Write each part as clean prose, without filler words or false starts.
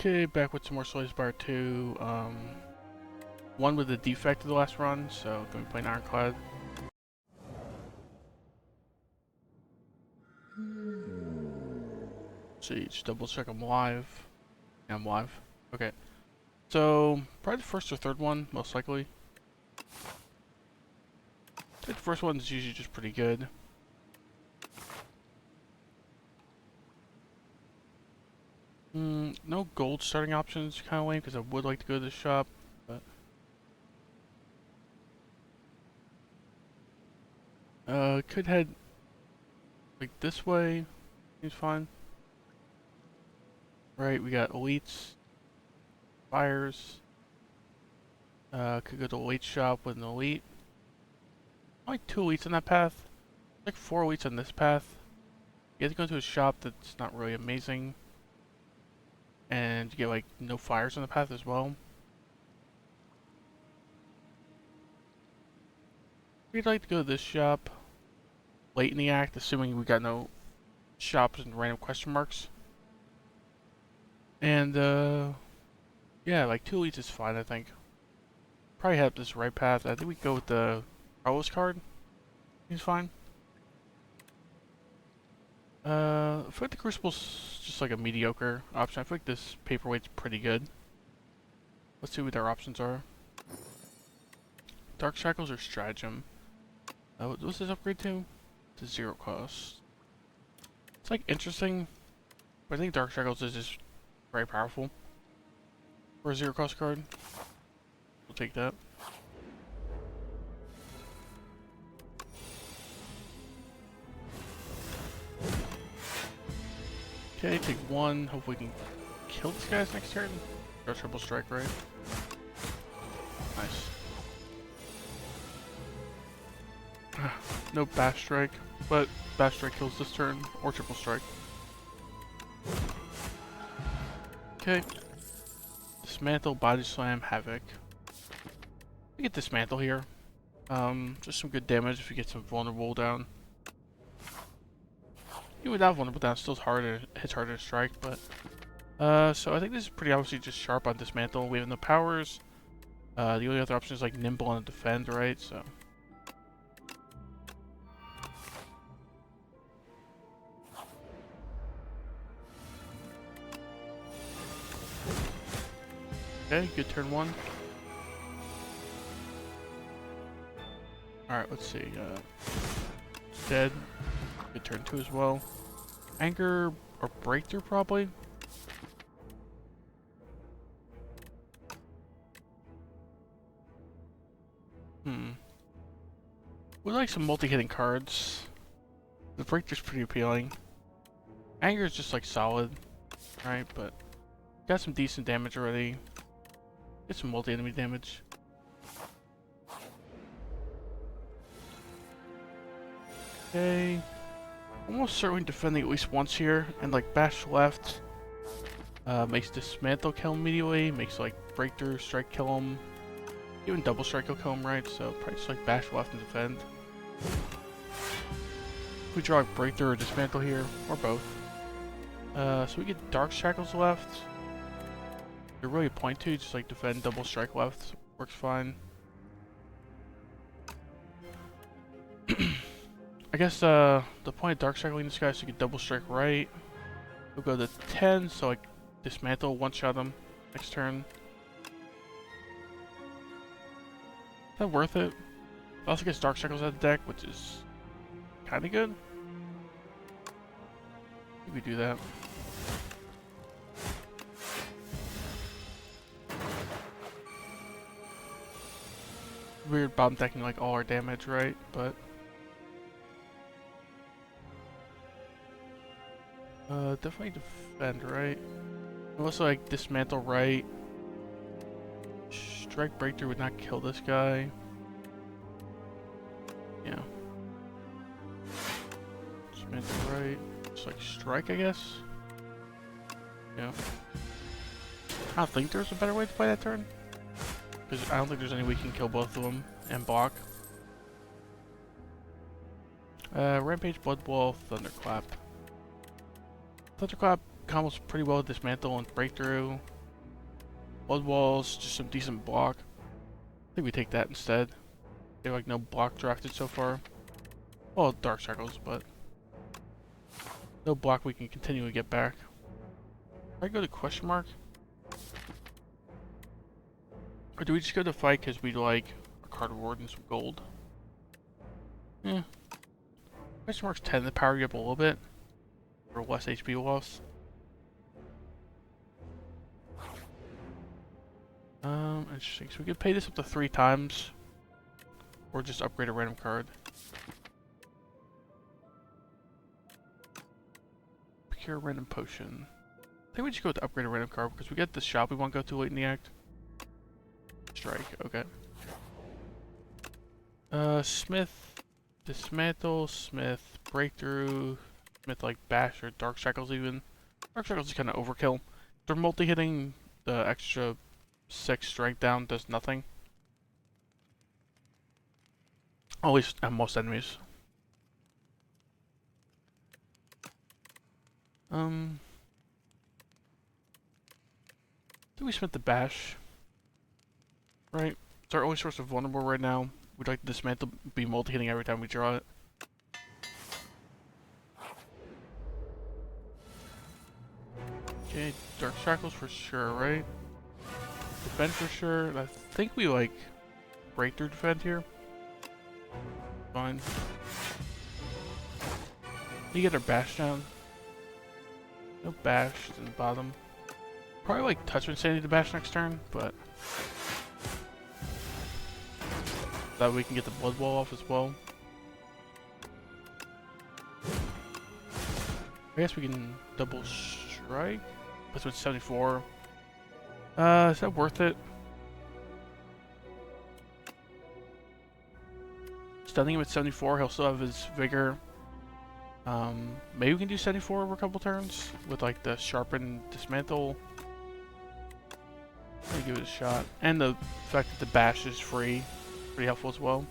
Okay, back with some more Slaves Bar 2. One with a defect of the last run, so going to be playing Ironclad. See, just double check I'm live. Yeah, I'm live. Okay. So, probably the first or third one, most likely. I think the first one is usually just pretty good. No gold starting options, kind of lame, because I would like to go to the shop, but... could head, like, this way. Seems fine. Right, we got elites, fires. Could go to the elite shop with an elite. Only 2 elites on that path. Like 4 elites on this path. You have to go to a shop that's not really amazing. And you get like no fires on the path as well. We'd like to go to this shop late in the act, assuming we got no shops and random question marks. And yeah, like 2 elites is fine, I think. Probably head up this right path. I think we go with the Carlos card. He's fine. I feel like the Crucible's just like a mediocre option. I feel like this paperweight's pretty good. Let's see what our options are. Dark Shackles or Stratagem? What's this upgrade to? To 0 cost. It's like interesting, but I think Dark Shackles is just very powerful for a 0 cost card. We'll take that. Okay, take 1. Hopefully we can kill this guy's next turn. Go triple strike, right? Nice. No bash strike, but bash strike kills this turn, or triple strike. Okay. Dismantle, body slam, havoc. We get dismantle here. Just some good damage if you get some vulnerable down. Even without vulnerable down, still hits harder to strike, but so I think this is pretty obviously just sharp on dismantle. We have no powers. The only other option is like nimble and defend, right? So okay, good turn 1. Alright, let's see. It's dead. Good turn 2 as well. Anger or breakthrough, probably. We like some multi-hitting cards. The breakthrough's pretty appealing. Anger is just like solid, right? But got some decent damage already. Get some multi-enemy damage. Okay. Almost certainly defending at least once here, and like bash left makes dismantle kill him immediately, makes like breakthrough strike kill him, even double strike will kill him, right? So probably just like bash left and defend. If we draw like breakthrough or dismantle here, or both. So we get dark shackles left. They're really a point to, just like defend double strike left works fine. I guess the point of dark shackling this guy is to get double strike right. We'll go to 10, so like dismantle, one shot him next turn. Is that worth it? Also gets dark shackles out of the deck, which is kind of good. I think we do that. Weird bomb decking like all our damage, right? But definitely defend, right? Also like dismantle right. Strike breakthrough would not kill this guy. Yeah. Dismantle right. Just like strike, I guess. Yeah. I don't think there's a better way to play that turn. Because I don't think there's any way we can kill both of them and block. Rampage, Blood Wolf, Thunderclap. Thunderclap combos pretty well with Dismantle and Breakthrough. Blood Walls, just some decent block. I think we take that instead. They have like no block drafted so far. Well, Dark Shackles, but no block we can continually get back. I go to question mark? Or do we just go to fight because we like a card reward and some gold? Yeah. Question marks 10 to power you up a little bit. For less HP loss. Interesting. So we could pay this up to 3 times. Or just upgrade a random card. Procure a random potion. I think we just go with the upgrade a random card because we get the shop we want to go to late in the act. Strike, okay. Smith, Dismantle, Smith, Breakthrough, Smith like Bash or Dark Shackles even. Dark Shackles is kind of overkill. They're multi-hitting, the extra 6 strength down does nothing. At least on most enemies. I think we Smith the Bash. Right? It's our only source of vulnerable right now. We'd like to Dismantle be multi-hitting every time we draw it. Okay, Dark Shackles for sure, right? Defend for sure. I think we like Breakthrough defend here. Fine. You get our bash down. No bash in the bottom. Probably like Touch Insanity to bash next turn, but that way we can get the Blood Wall off as well. I guess we can double strike. That's with 74. Is that worth it? Stunning him at 74, he'll still have his vigor. Maybe we can do 74 over a couple turns with like the sharpen dismantle. Let me give it a shot. And the fact that the bash is free, pretty helpful as well.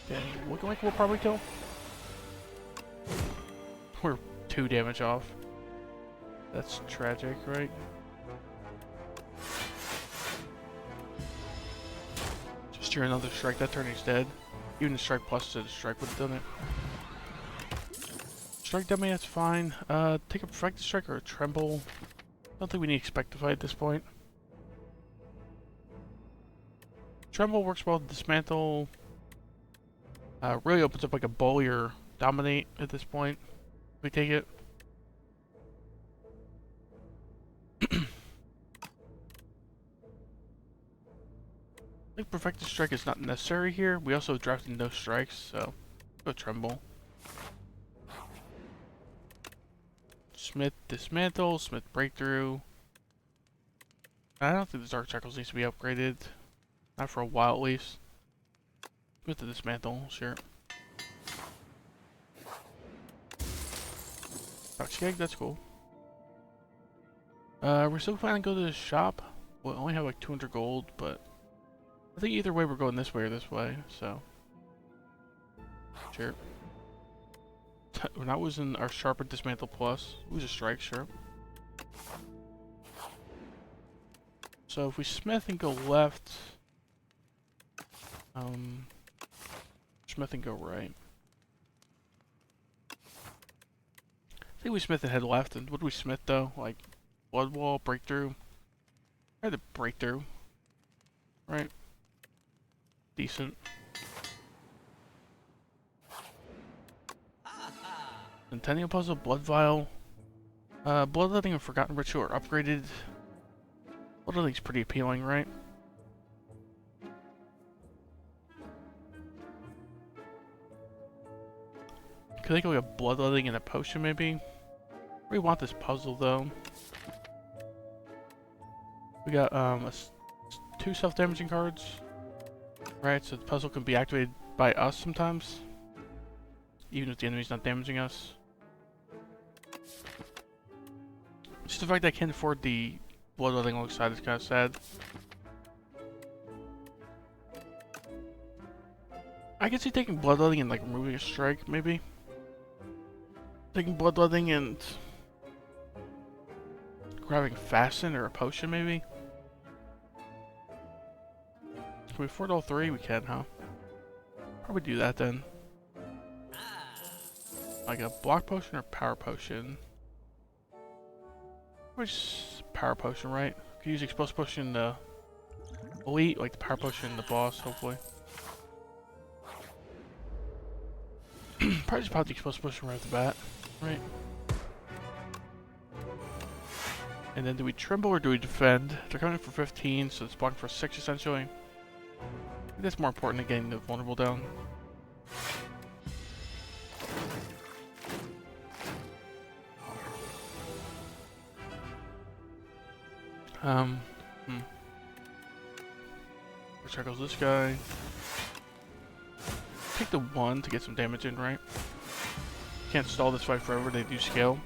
Okay, looking like we'll probably kill. We're 2 damage off. That's tragic, right? Just hear another strike. That turn he's dead. Even the strike plus to the strike would have done it. Strike dummy, that's fine. Take a perfected strike or a tremble. Don't think we need Expectify at this point. Tremble works well with dismantle. Really opens up like a bully or dominate at this point. We take it. I think Perfected Strike is not necessary here. We also drafted no strikes, so go Tremble. Smith Dismantle, Smith Breakthrough. I don't think the Dark Shackles needs to be upgraded. Not for a while at least. Smith the Dismantle, sure. Toxic Egg, that's cool. We're still planning to go to the shop. We'll only have like 200 gold, but I think either way we're going this way or this way, so. Sure. We're not losing our Sharpened Dismantle Plus. Lose a strike, sure. So if we Smith and go left, Smith and go right. I think we Smith and head left, and what do we Smith though? Like, Blood Wall, Breakthrough? I had the Breakthrough. Right? Decent. Centennial Puzzle, Blood Vial. Bloodletting and Forgotten Ritual are upgraded. Bloodletting's pretty appealing, right? Could they go like a Bloodletting and a potion maybe? We want this puzzle though. We got 2 self-damaging cards. Right, so the puzzle can be activated by us sometimes. Even if the enemy's not damaging us. Just the fact that I can't afford the Bloodletting alongside is kind of sad. I could see taking Bloodletting and like removing a strike, maybe. taking bloodletting and grabbing fasten or a potion maybe. Can we afford all three? We can, huh? Probably do that then. Like a block potion or power potion? Which power potion, right? Could use explosive potion in the elite, like the power potion in the boss, hopefully. Probably just pop the explosive potion right off the bat, right? And then do we tremble or do we defend? They're coming in for 15, so it's blocking for 6 essentially. I think that's more important than getting the vulnerable down. Which circles this guy. Take the 1 to get some damage in, right? Can't stall this fight forever, they do scale.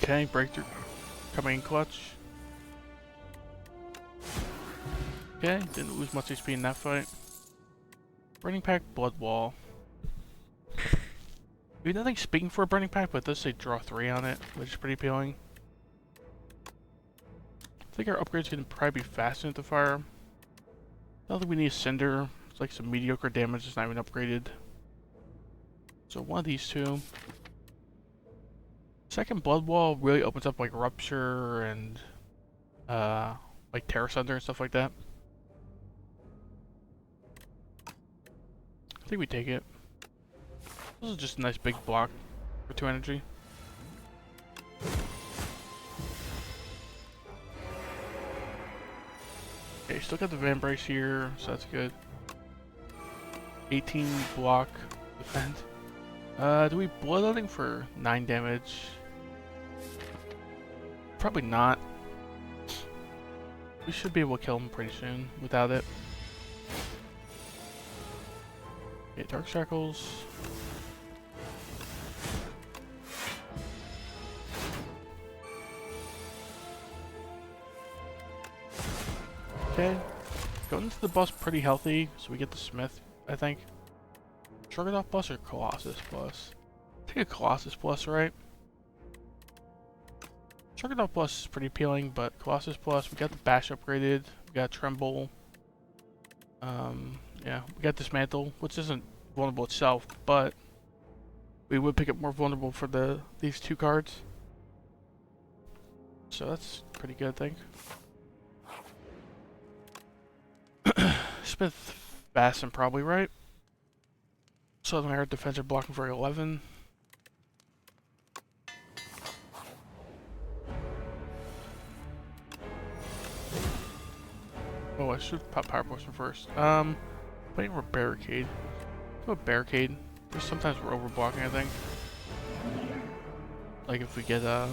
Okay, breakthrough coming in clutch. Okay, didn't lose much HP in that fight. Burning Pack, Blood Wall. We have nothing speaking for a Burning Pack, but it does say draw 3 on it, which is pretty appealing. I think our upgrades can probably be faster into fire. I don't think we need a Cinder. It's like some mediocre damage that's not even upgraded. So one of these two. Second Blood Wall really opens up like Rupture and like Terror Sunder and stuff like that. I think we take it. This is just a nice big block for 2 energy. Okay, still got the Vambrace here, so that's good. 18 block defend. Do we bloodletting for 9 damage? Probably not. We should be able to kill him pretty soon without it. Okay, Dark Shackles. Okay, going into the boss pretty healthy, so we get the Smith, I think. Stroganoff Plus or Colossus Plus? I think a Colossus Plus, right? Stroganoff Plus is pretty appealing, but Colossus Plus, we got the Bash upgraded, we got Tremble. Yeah, we got Dismantle, which isn't vulnerable itself, but we would pick up more vulnerable for these 2 cards. So that's pretty good, I think. Smith, Fasten probably, right? Southern Air Defensive blocking for 11. Oh, I should pop Power Potion first. Waiting for Barricade. Do a Barricade. There's sometimes we're overblocking, I think. Like if we get you know,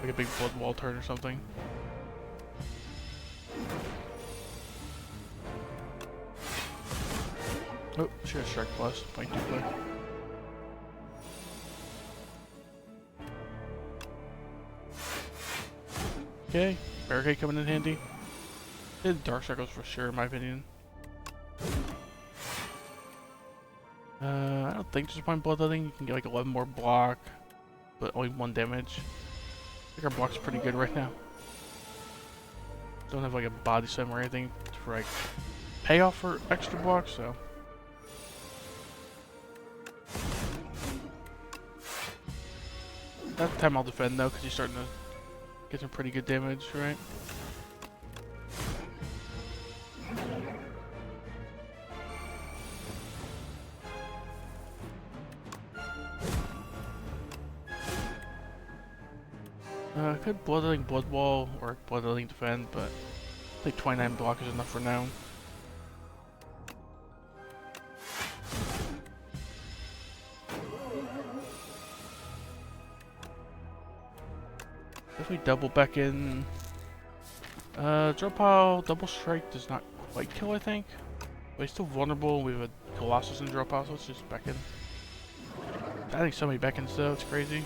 like a big Blood Wall turn or something. Oh, she has Strike Plus. Playing too quick. Okay, Barricade coming in handy. Did Dark Shackles for sure, in my opinion. I don't think there's a point in Bloodletting. You can get like 11 more block, but only 1 damage. I think our block's pretty good right now. Don't have like a body slam or anything for like payoff for extra blocks, so. That time I'll defend though, because he's starting to get some pretty good damage, right? Could Bloodletting Blood Wall or Bloodletting Defend, but I think 29 block is enough for now. Definitely double back in. Drop pile, double strike does not quite kill, I think. But he's still vulnerable. We have a Colossus in drop pile, so let's just back in. I think so many back ins though, it's crazy.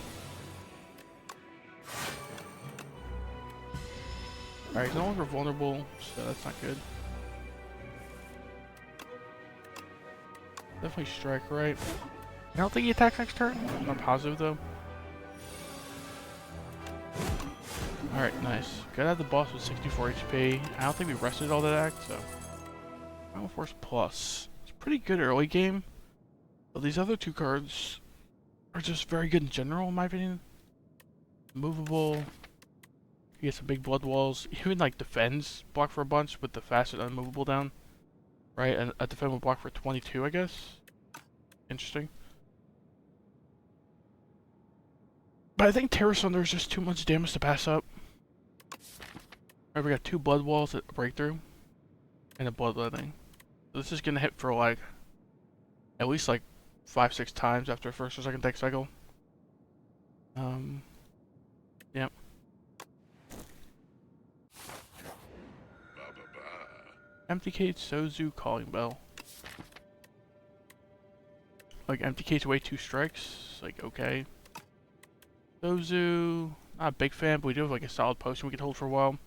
Alright, he's no longer vulnerable, so that's not good. Definitely strike, right? I don't think he attacks next turn. I'm not positive though. Alright, nice. Got out the boss with 64 HP. I don't think we rested all that act, so. Final Force Plus. It's pretty good early game. But these other two cards are just very good in general, in my opinion. Movable. You get some big blood walls. Even like defends block for a bunch with the fast and unmovable down. Right? And a defend will block for 22, I guess. Interesting. But I think Terror Thunder is just too much damage to pass up. Alright, we got 2 blood walls at breakthrough. And a bloodletting. So this is gonna hit for like at least like 5-6 times after first or second deck cycle. Yep. Empty Cage, Sozu, Calling Bell. Like Empty Cage way 2 strikes. Like okay. Sozu, not a big fan, but we do have like a solid potion we can hold for a while.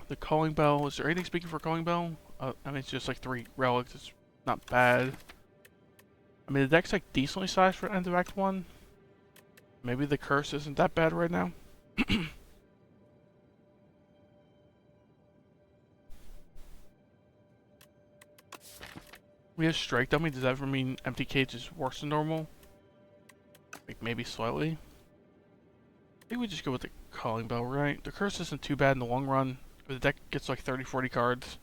The Calling Bell, is there anything speaking for Calling Bell? I mean, it's just like 3 relics, it's not bad. I mean, the deck's like decently sized for end of Act 1. Maybe the curse isn't that bad right now. We have Strike Dummy, does that ever mean Empty Cage is worse than normal? Like maybe slightly? I think we just go with the Calling Bell, right? The curse isn't too bad in the long run. If the deck gets like 30-40 cards,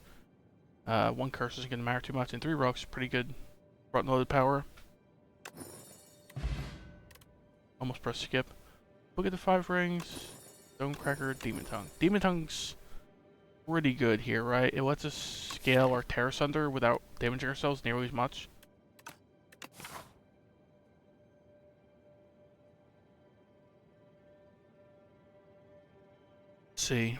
1 curse isn't going to matter too much, and 3 relics pretty good front loaded power. Almost press skip. Look at the 5 rings. Stonecracker, Demon Tongue. Demon Tongue's pretty good here, right? It lets us scale our Terror Thunder without damaging ourselves nearly as much. Let's see.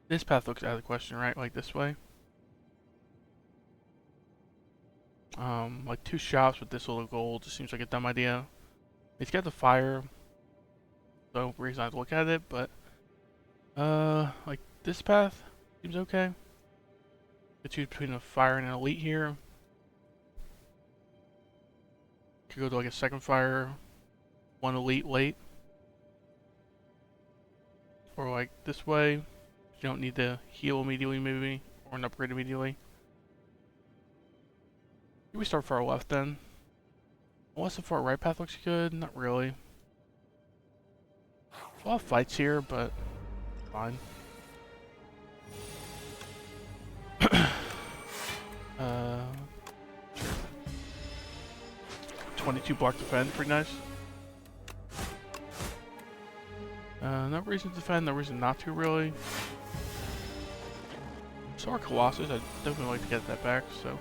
This path looks out of the question, right? Like this way. Like 2 shops with this little gold just seems like a dumb idea. He's got the fire. No reason I'd look at it, but like this path seems okay. Could choose between a fire and an elite here. Could go to like a second fire, 1 elite late. Or like this way. You don't need to heal immediately maybe, or an upgrade immediately. We start far left then. Unless the far right path looks good, not really. A lot of fights here, but fine. 22 block defend, pretty nice. No reason to defend, no reason not to really. So our Colossus, I'd definitely like to get that back, so.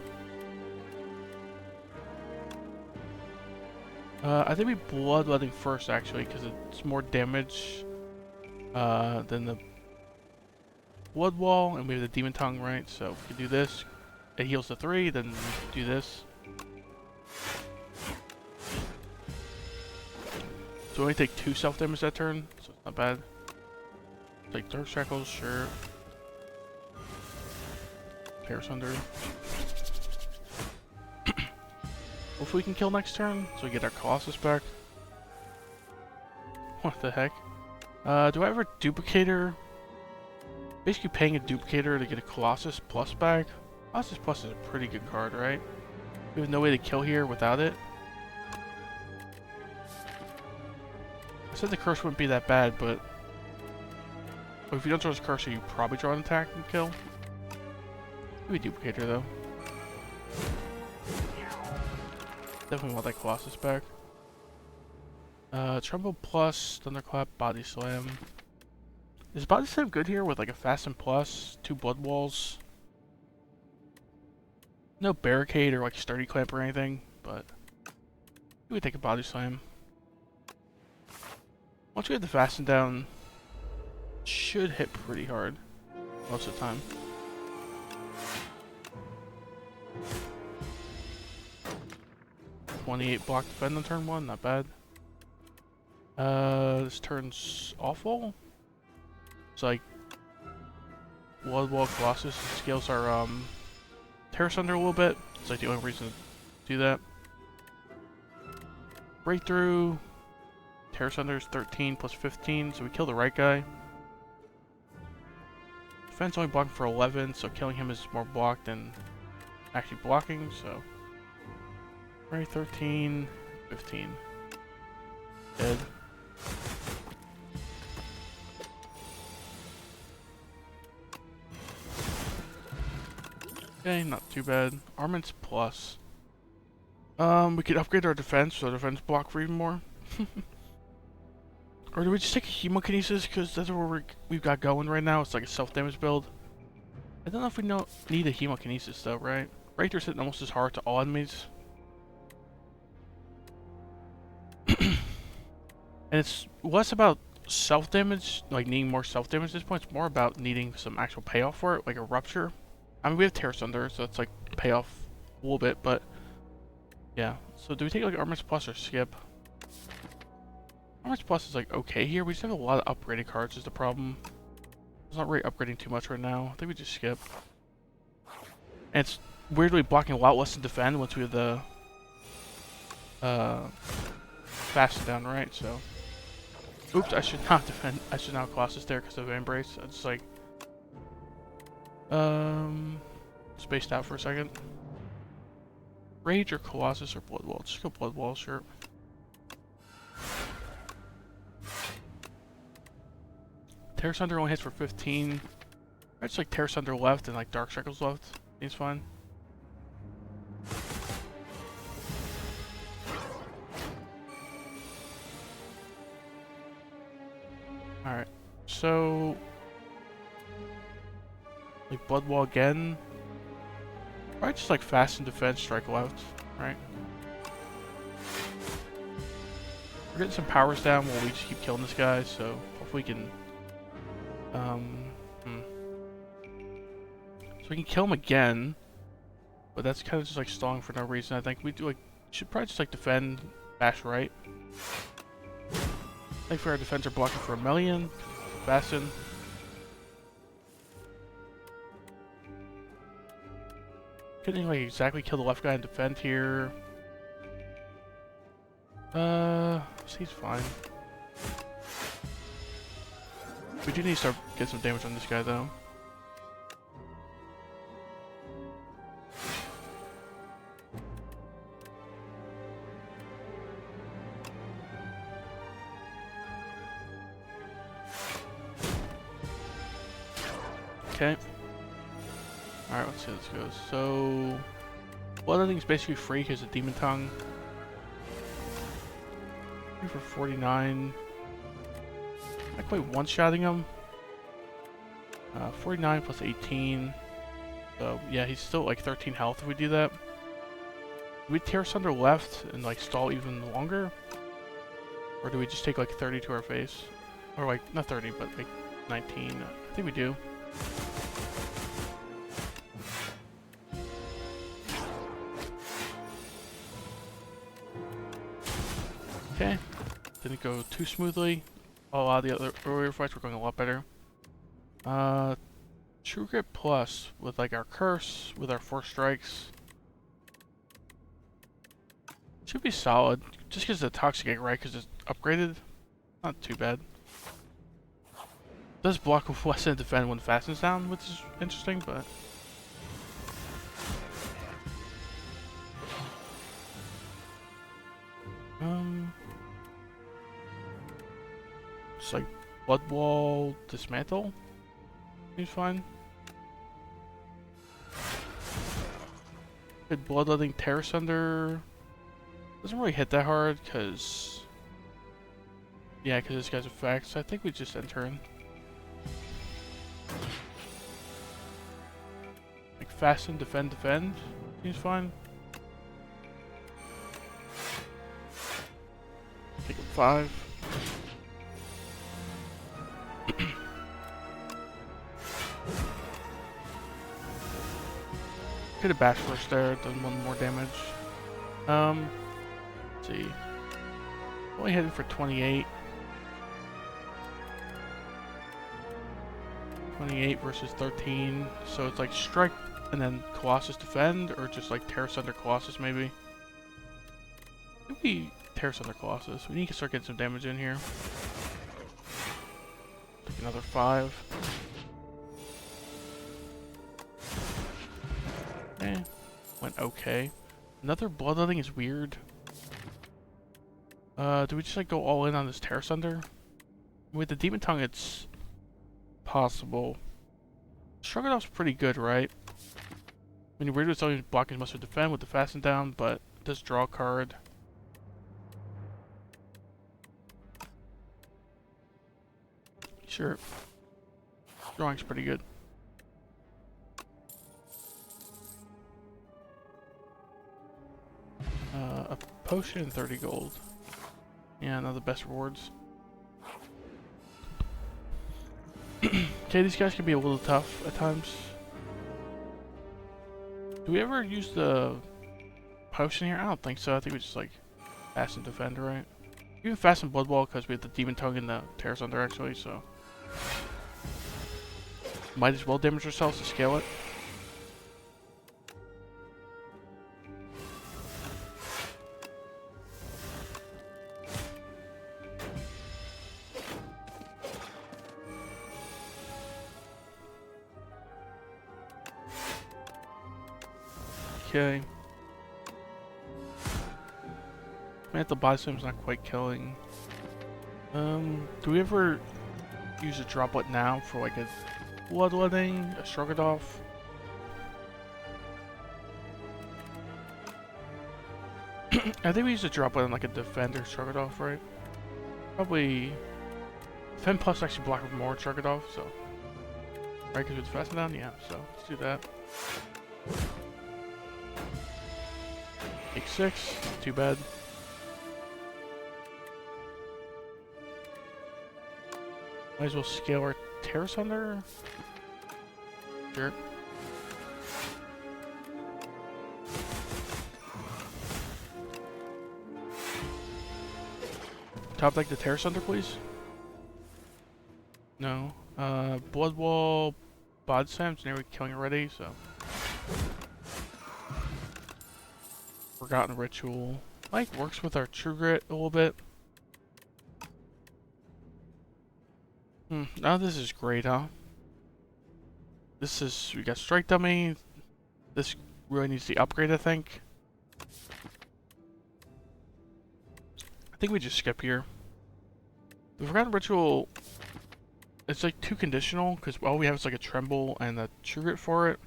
I think we bloodletting first actually, because it's more damage than the blood wall, and we have the demon tongue, right? So we can do this. It heals to 3, then do this. So we only take 2 self damage that turn, so it's not bad. Take Dark Shackles, sure. Terror Thunder. Hopefully we can kill next turn, so we get our Colossus back. What the heck? Do I have a duplicator? Basically paying a duplicator to get a Colossus Plus back. Colossus Plus is a pretty good card, right? We have no way to kill here without it. I said the curse wouldn't be that bad, but if you don't draw this cursor, you probably draw an attack and kill. Maybe duplicator though. Definitely want that Colossus back. Tremble Plus, Thunderclap, Body Slam. Is Body Slam good here with like a Fasten Plus, 2 Blood Walls? No Barricade or like Sturdy Clamp or anything, but we would take a Body Slam. Once we get the Fasten down, should hit pretty hard most of the time. 28 block defend on turn 1, not bad. This turn's awful. It's like Blood Wall Colossus scales our Terror Thunder a little bit. It's like the only reason to do that. Breakthrough. Terror Thunder's 13 plus 15, so we kill the right guy. Defense only blocking for 11, so killing him is more blocked than actually blocking, so. Right, 13, 15. Dead. Okay, not too bad. Armaments plus. We could upgrade our defense, so defense block for even more. Or do we just take a hemokinesis, because that's what we've got going right now. It's like a self-damage build. I don't know if we need a hemokinesis though, right? Raptor's hitting almost as hard to all enemies. And it's less about self-damage, like needing more self-damage at this point. It's more about needing some actual payoff for it, like a rupture. I mean, we have Terror Thunder, so that's like payoff a little bit, but yeah. So do we take like Armors Plus or skip? Armors Plus is like okay here. We just have a lot of upgraded cards is the problem. It's not really upgrading too much right now. I think we just skip. And it's weirdly blocking a lot less to defend once we have the fast down, right? So oops, I should not defend. I should not Colossus there because of Embrace. It's like spaced out for a second. Rage or Colossus or Blood Wall? Just go Blood Wall, sure. Terror Thunder only hits for 15. I just like Terror Thunder left and like Dark Shackles left. Seems fine. Alright, so like Blood Wall again. Probably just like fast and defense, strike left, right? We're getting some powers down while we just keep killing this guy, so hopefully we can so we can kill him again, but that's kind of just like stalling for no reason. I think we do like should probably just like defend, bash right. I think for our defense are blocking for a million, fasten. Couldn't like exactly kill the left guy and defend here. He's fine. We do need to start getting some damage on this guy though. Okay. Alright, let's see how this goes. So, well, other thing's basically free because of Demon Tongue. Free for 49. Not quite one-shotting him. 49 plus 18. So, yeah, he's still like 13 health if we do that. Do we Terror Thunder left and like stall even longer? Or do we just take like 30 to our face? Or like, not 30, but like 19. I think we do. Okay, didn't go too smoothly. A lot of the other earlier fights were going a lot better. True Grit Plus with like our curse, with our 4 strikes. Should be solid, just because the Toxic Egg, right? Because it's upgraded. Not too bad. Does block with less than defend when fastens down, which is interesting, but it's like Blood Wall Dismantle. Seems fine. Good Bloodletting Terror Thunder. Doesn't really hit that hard because, yeah, because this guy's effects. I think we just end turn. Like fasten, defend, defend. Seems fine. Take him 5. Could have bashed first there, done 1 more damage. see. Only heading for 28. 28 versus 13. So it's like strike and then Colossus defend, or just like Terror Thunder Colossus maybe. Maybe Terror Thunder Colossus. We need to start getting some damage in here. Take another 5. Went okay. Another Bloodletting is weird. Do we just like go all in on this Terror Thunder? With the Demon Tongue, it's possible. Stroganoff's pretty good, right? I mean, weird it's only blocking must defend with the fasten down, but it does draw a card. Sure. Drawing's pretty good. A potion and 30 gold. Yeah, not the best rewards. Okay, these guys can be a little tough at times. Do we ever use the potion here? I don't think so. I think we just like fast and defend, right? Even fast and blood wall because we have the Demon Tongue and the Terror Thunder actually, so might as well damage ourselves to scale it. Okay. Man, the Bison is not quite killing. Do we ever use a droplet now for like a Bloodletting, a Stroganoff? I think we use a droplet on like a Defender Stroganoff, right? Probably Defend Plus actually block with more Stroganoff, so right, because it's fasten down, yeah. So let's do that. Take 6, not too bad. Might as well scale our Terror Thunder. Sure. Top deck the Terror Thunder, please. No. Blood Wall, Bod Sam's nearly killing already, so. Forgotten Ritual. Like works with our True Grit a little bit. Now this is great, huh? This is, we got Strike Dummy. This really needs the upgrade, I think. I think we just skip here. The Forgotten Ritual, it's like too conditional because all we have is like a Tremble and a True Grit for it.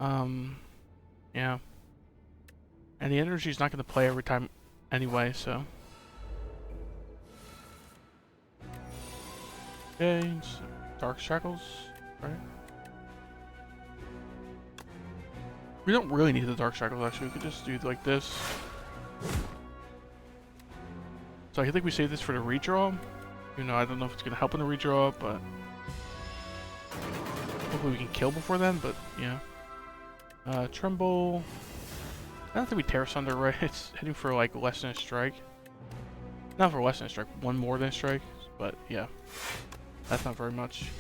Yeah. And the energy is not going to play every time anyway, so. Okay, so Dark Shackles, right? We don't really need the Dark Shackles, actually. We could just do like this. So I think we save this for the redraw. You know, I don't know if it's going to help in the redraw, but hopefully we can kill before then, but yeah. Tremble. I don't think we Terror Thunder, right? It's heading for like less than a strike. Not for less than a strike, one more than a strike, but yeah. That's not very much.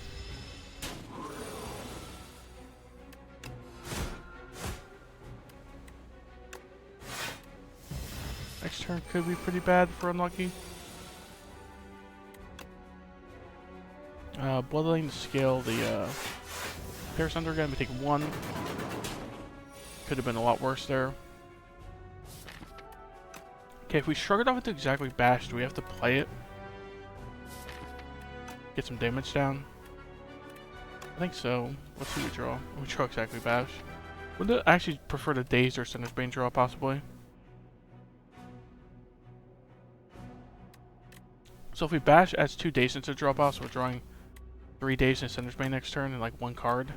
Next turn could be pretty bad for unlucky. Bloodletting to scale the Terror Thunder again. We take 1. Could have been a lot worse there. Okay, if we shrug it off into exactly bash, do we have to play it? Get some damage down? I think so. Let's see what we draw. We draw exactly bash. Would I actually prefer the Dazed or Sinner's Bane draw, possibly? So if we bash, adds 2 Dazed into the draw pile, so we're drawing 3 Dazed and Sinner's Bane next turn and like 1 card.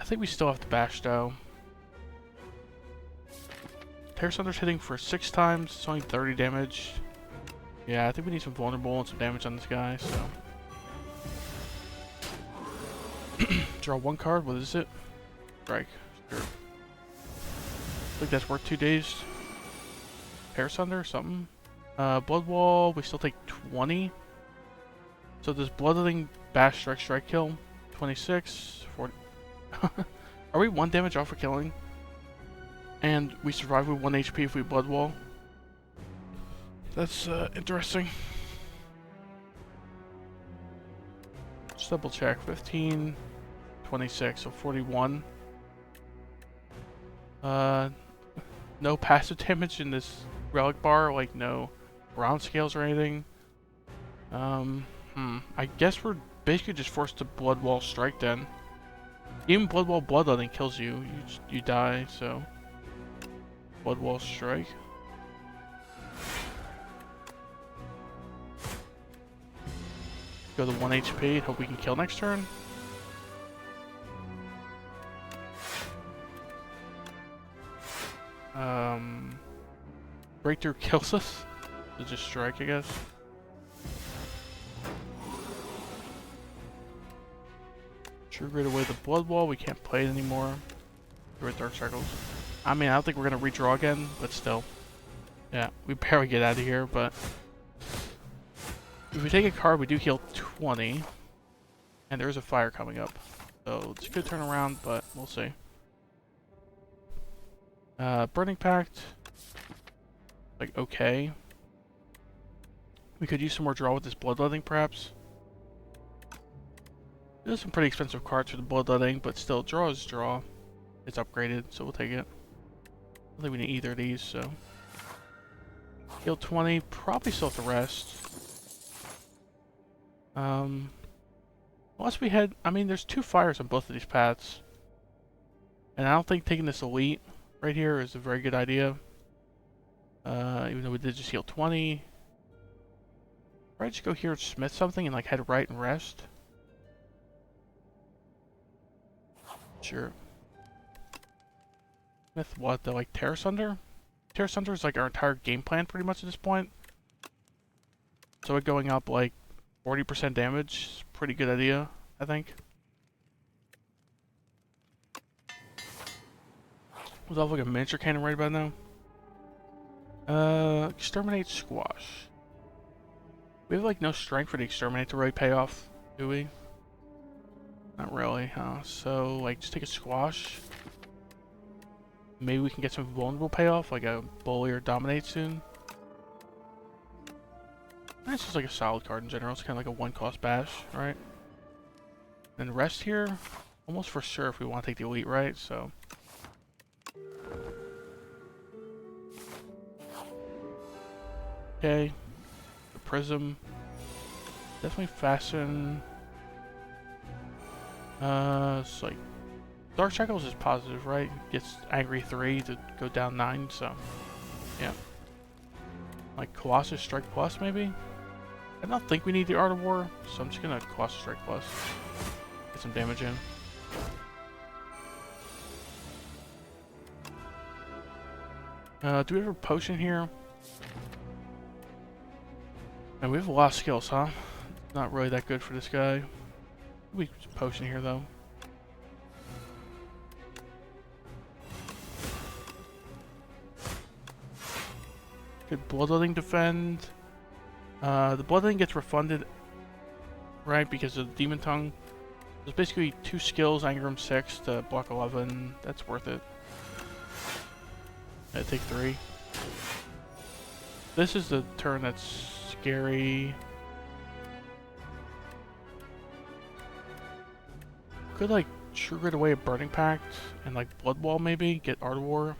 I think we still have to bash though. Terror Thunder's hitting for 6 times, it's only 30 damage. Yeah, I think we need some vulnerable and some damage on this guy, so. Draw 1 card, what is it? Strike. Sure. think that's worth 2 days. Hair Sunder, something. Blood Wall, we still take 20. So does Bloodletting Bash Strike kill? 26, 40. Are we 1 damage off for killing? And we survive with 1 HP if we Blood Wall. That's interesting. Just double check. 15, 26, so 41. No passive damage in this relic bar, like no round scales or anything. I guess we're basically just forced to Blood Wall Strike then. Even Blood Wall Bloodletting kills you. You die, so Blood Wall Strike. Go to 1 HP, hope we can kill next turn. Breakthrough kills us. So just strike, I guess. True Grid away the Blood Wall, we can't play it anymore. We're at Dark Circles. I mean, I don't think we're gonna redraw again, but still. Yeah, we barely get out of here, but if we take a card, we do heal 20. And there is a fire coming up. So it's a good turnaround, but we'll see. Burning Pact. Like, okay. We could use some more draw with this Bloodletting, perhaps. There's some pretty expensive cards for the Bloodletting, but still, draw is draw. It's upgraded, so we'll take it. I don't think we need either of these, so. Heal 20, probably still have to rest. Unless we had, I mean, there's 2 fires on both of these paths. And I don't think taking this elite right here is a very good idea. Even though we did just heal 20. Probably just go here and smith something and like head right and rest. Sure. Smith what though? Like Terra Sunder? Terra Sunder is like our entire game plan pretty much at this point. So it going up like 40% damage is a pretty good idea, I think. Was off like a miniature cannon right about now. Exterminate Squash. We have like no strength for the Exterminate to really pay off, do we? Not really, huh? So like just take a Squash. Maybe we can get some vulnerable payoff, like a Bully or Dominate soon. That's just like a solid card in general. It's kind of like a 1-cost bash, right? Then rest here, almost for sure if we want to take the elite, right? So. Okay. The Prism. Definitely fasten. It's like Dark Shackles is positive, right? Gets Angry 3 to go down 9, so yeah. Like Colossus Strike Plus, maybe? I don't think we need the Art of War, so I'm just gonna Colossus Strike Plus. Get some damage in. Do we have a potion here? And we have a lot of skills, huh? Not really that good for this guy. We have a potion here, though. Could Bloodletting defend? The Bloodletting gets refunded, right, because of Demon Tongue. There's basically 2 skills, Angram 6 to block 11. That's worth it. I take 3. This is the turn that's scary. Could like trigger it away a Burning Pact and like Blood Wall maybe, get Art of War.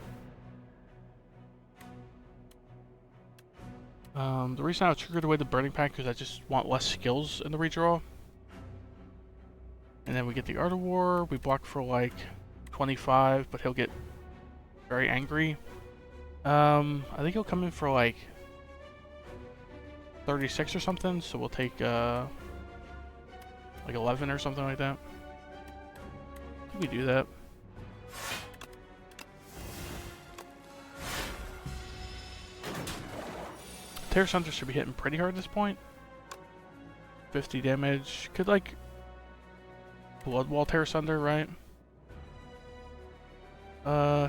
The reason I would trigger away the Burning Pact because I just want less skills in the redraw. And then we get the Art of War, we block for like 25, but he'll get very angry. I think he'll come in for like 36 or something, so we'll take like 11 or something like that. Can we do that? Terra Sunder should be hitting pretty hard at this point. 50 damage. Could like Blood Wall Terra Sunder, right?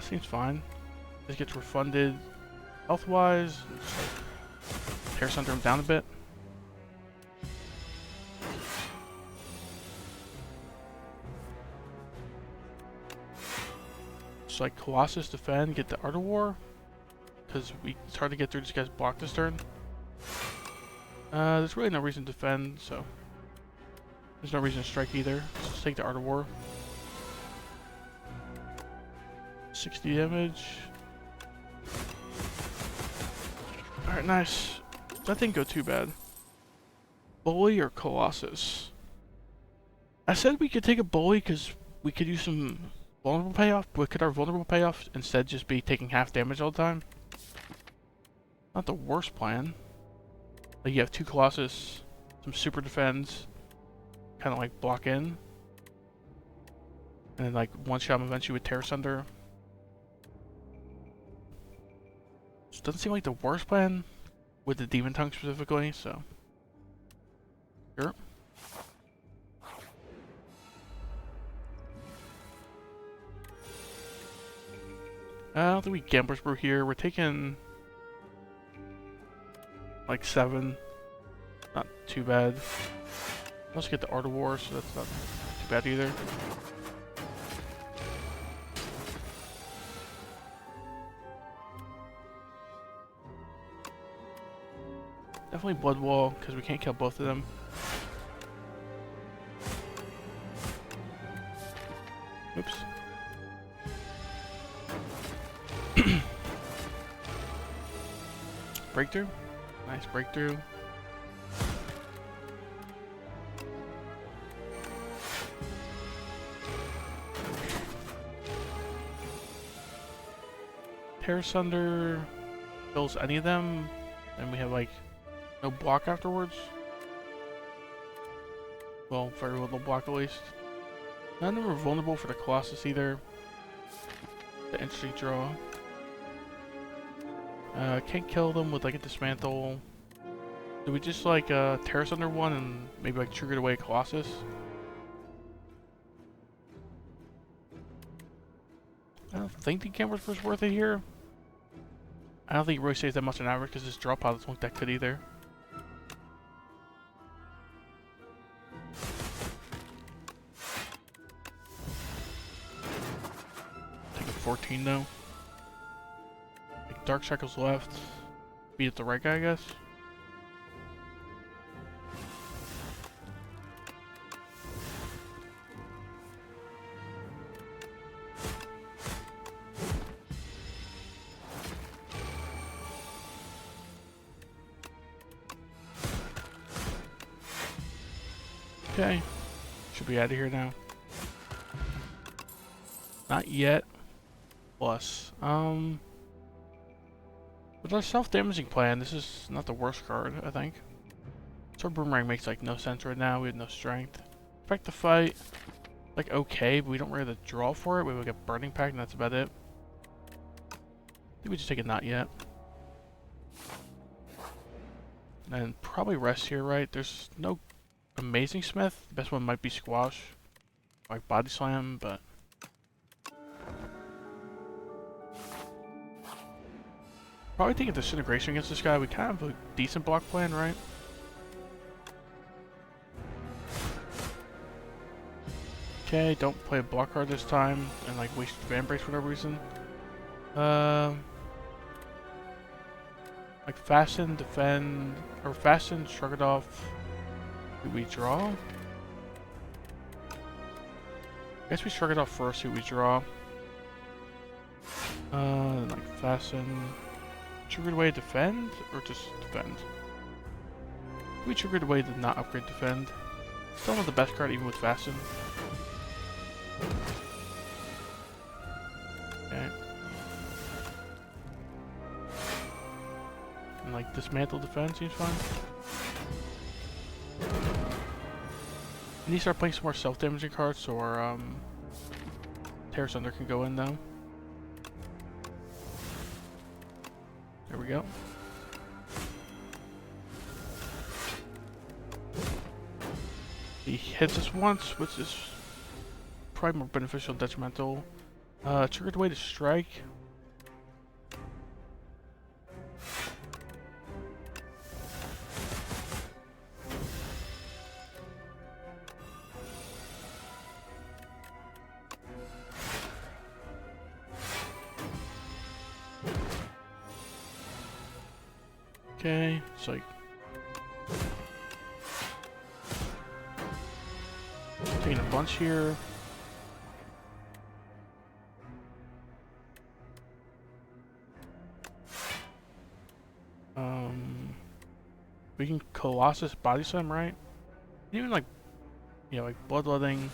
Seems fine. This gets refunded health-wise. Like, Terror Center him down a bit. So like Colossus defend, get the Art of War. Because it's hard to get through this guy's block this turn. There's really no reason to defend, so there's no reason to strike either. Let's just take the Art of War. 60 damage. Alright, nice. That didn't go too bad. Bully or Colossus? I said we could take a Bully because we could use some vulnerable payoff, but could our vulnerable payoff instead just be taking half damage all the time? Not the worst plan. Like you have 2 Colossus, some super defends, kind of like block in, and then like one shot eventually with Terror Sunder. It doesn't seem like the worst plan with the Demon Tongue specifically, so sure. I don't think we Gambler's Brew here. We're taking like 7. Not too bad. Let's get the Art of War, so that's not too bad either. Definitely Blood Wall, because we can't kill both of them. Oops. Breakthrough. Nice breakthrough. Terror Sunder kills any of them, and we have like no block afterwards. Well, very little block at least. None of them are vulnerable for the Colossus either. The interesting draw. Can't kill them with like a Dismantle. Do we just like Terror Sunder one and maybe like trigger away a Colossus? I don't think the Gambler's Brew is worth it here. I don't think it really saves that much on average because this draw pile doesn't look that good either. Take a 14 though. Like Dark Shackles left. Beat up the right guy, I guess. Okay, should be out of here now. Not yet. Plus, with our self-damaging plan, this is not the worst card, I think. So Boomerang makes like no sense right now. We have no strength. Expect to fight, like okay, but we don't really have the draw for it. We have like a Burning Pact, and that's about it. I think we just take a not yet. And probably rest here, right? There's no Amazing Smith. The best one might be Squash, like Body Slam, but probably taking Disintegration against this guy. We kind of have a decent block plan, right? Okay, don't play a block card this time and like waste Van Brace for no reason. Like Fasten, Defend, or Fasten, Shrug it off. Do we draw? I guess we shrug it off first, see what we draw. Like Fasten. Triggered away defend, or just defend? We triggered away to not upgrade defend. Still not the best card even with Fasten. Okay. And like Dismantle defend seems fine. We need to start playing some more self-damaging cards so our Terror Sunder can go in though. There we go. He hits us once, which is probably more beneficial than detrimental. Triggered away to strike. Okay, it's like taking a bunch here. We can Colossus body slam, right? Even like, yeah, like bloodletting.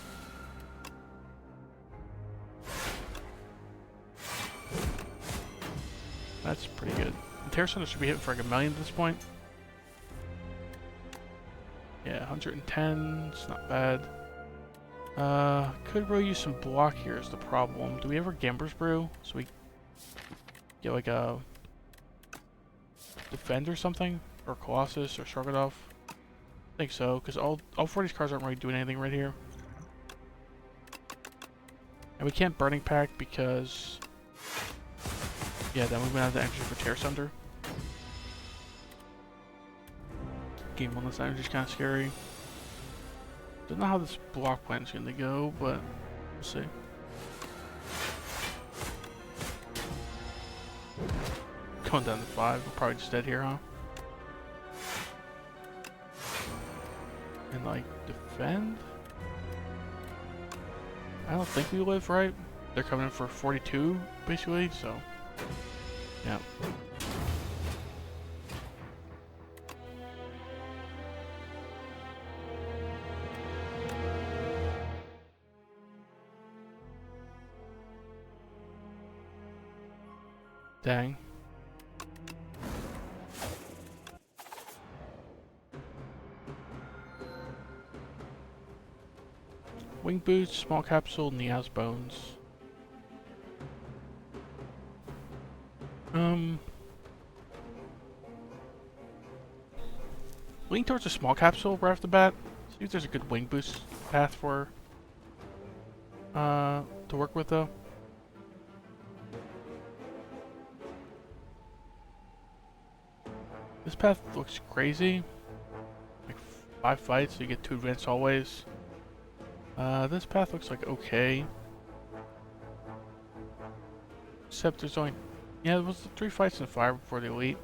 That's pretty good. The Terror Center should be hitting for like 1,000,000 at this point. Yeah, 110. It's not bad. Could really use some block here is the problem. Do we ever Gambler's Brew? So we get like a Defend or something? Or Colossus or Shrug It Off? I think so, because all 4 of these cards aren't really doing anything right here. And we can't Burning Pact because... yeah, then we're gonna have the energy for Tear Sunder. Game 1 less energy is kind of scary. Don't know how this block plan is going to go, but we'll see. Going down to 5, we're probably just dead here, huh? And like, defend? I don't think we live, right? They're coming in for 42, basically, so... yeah. Dang. Wing Boots, Small Capsule, Neo's Bones. Lean towards a Small Capsule right off the bat. See if there's a good Wing Boost path for to work with though. This path looks crazy. Like 5 fights, so you get 2 advanced always. This path looks like okay. Except there's only... yeah, there was 3 fights in fire before the elite.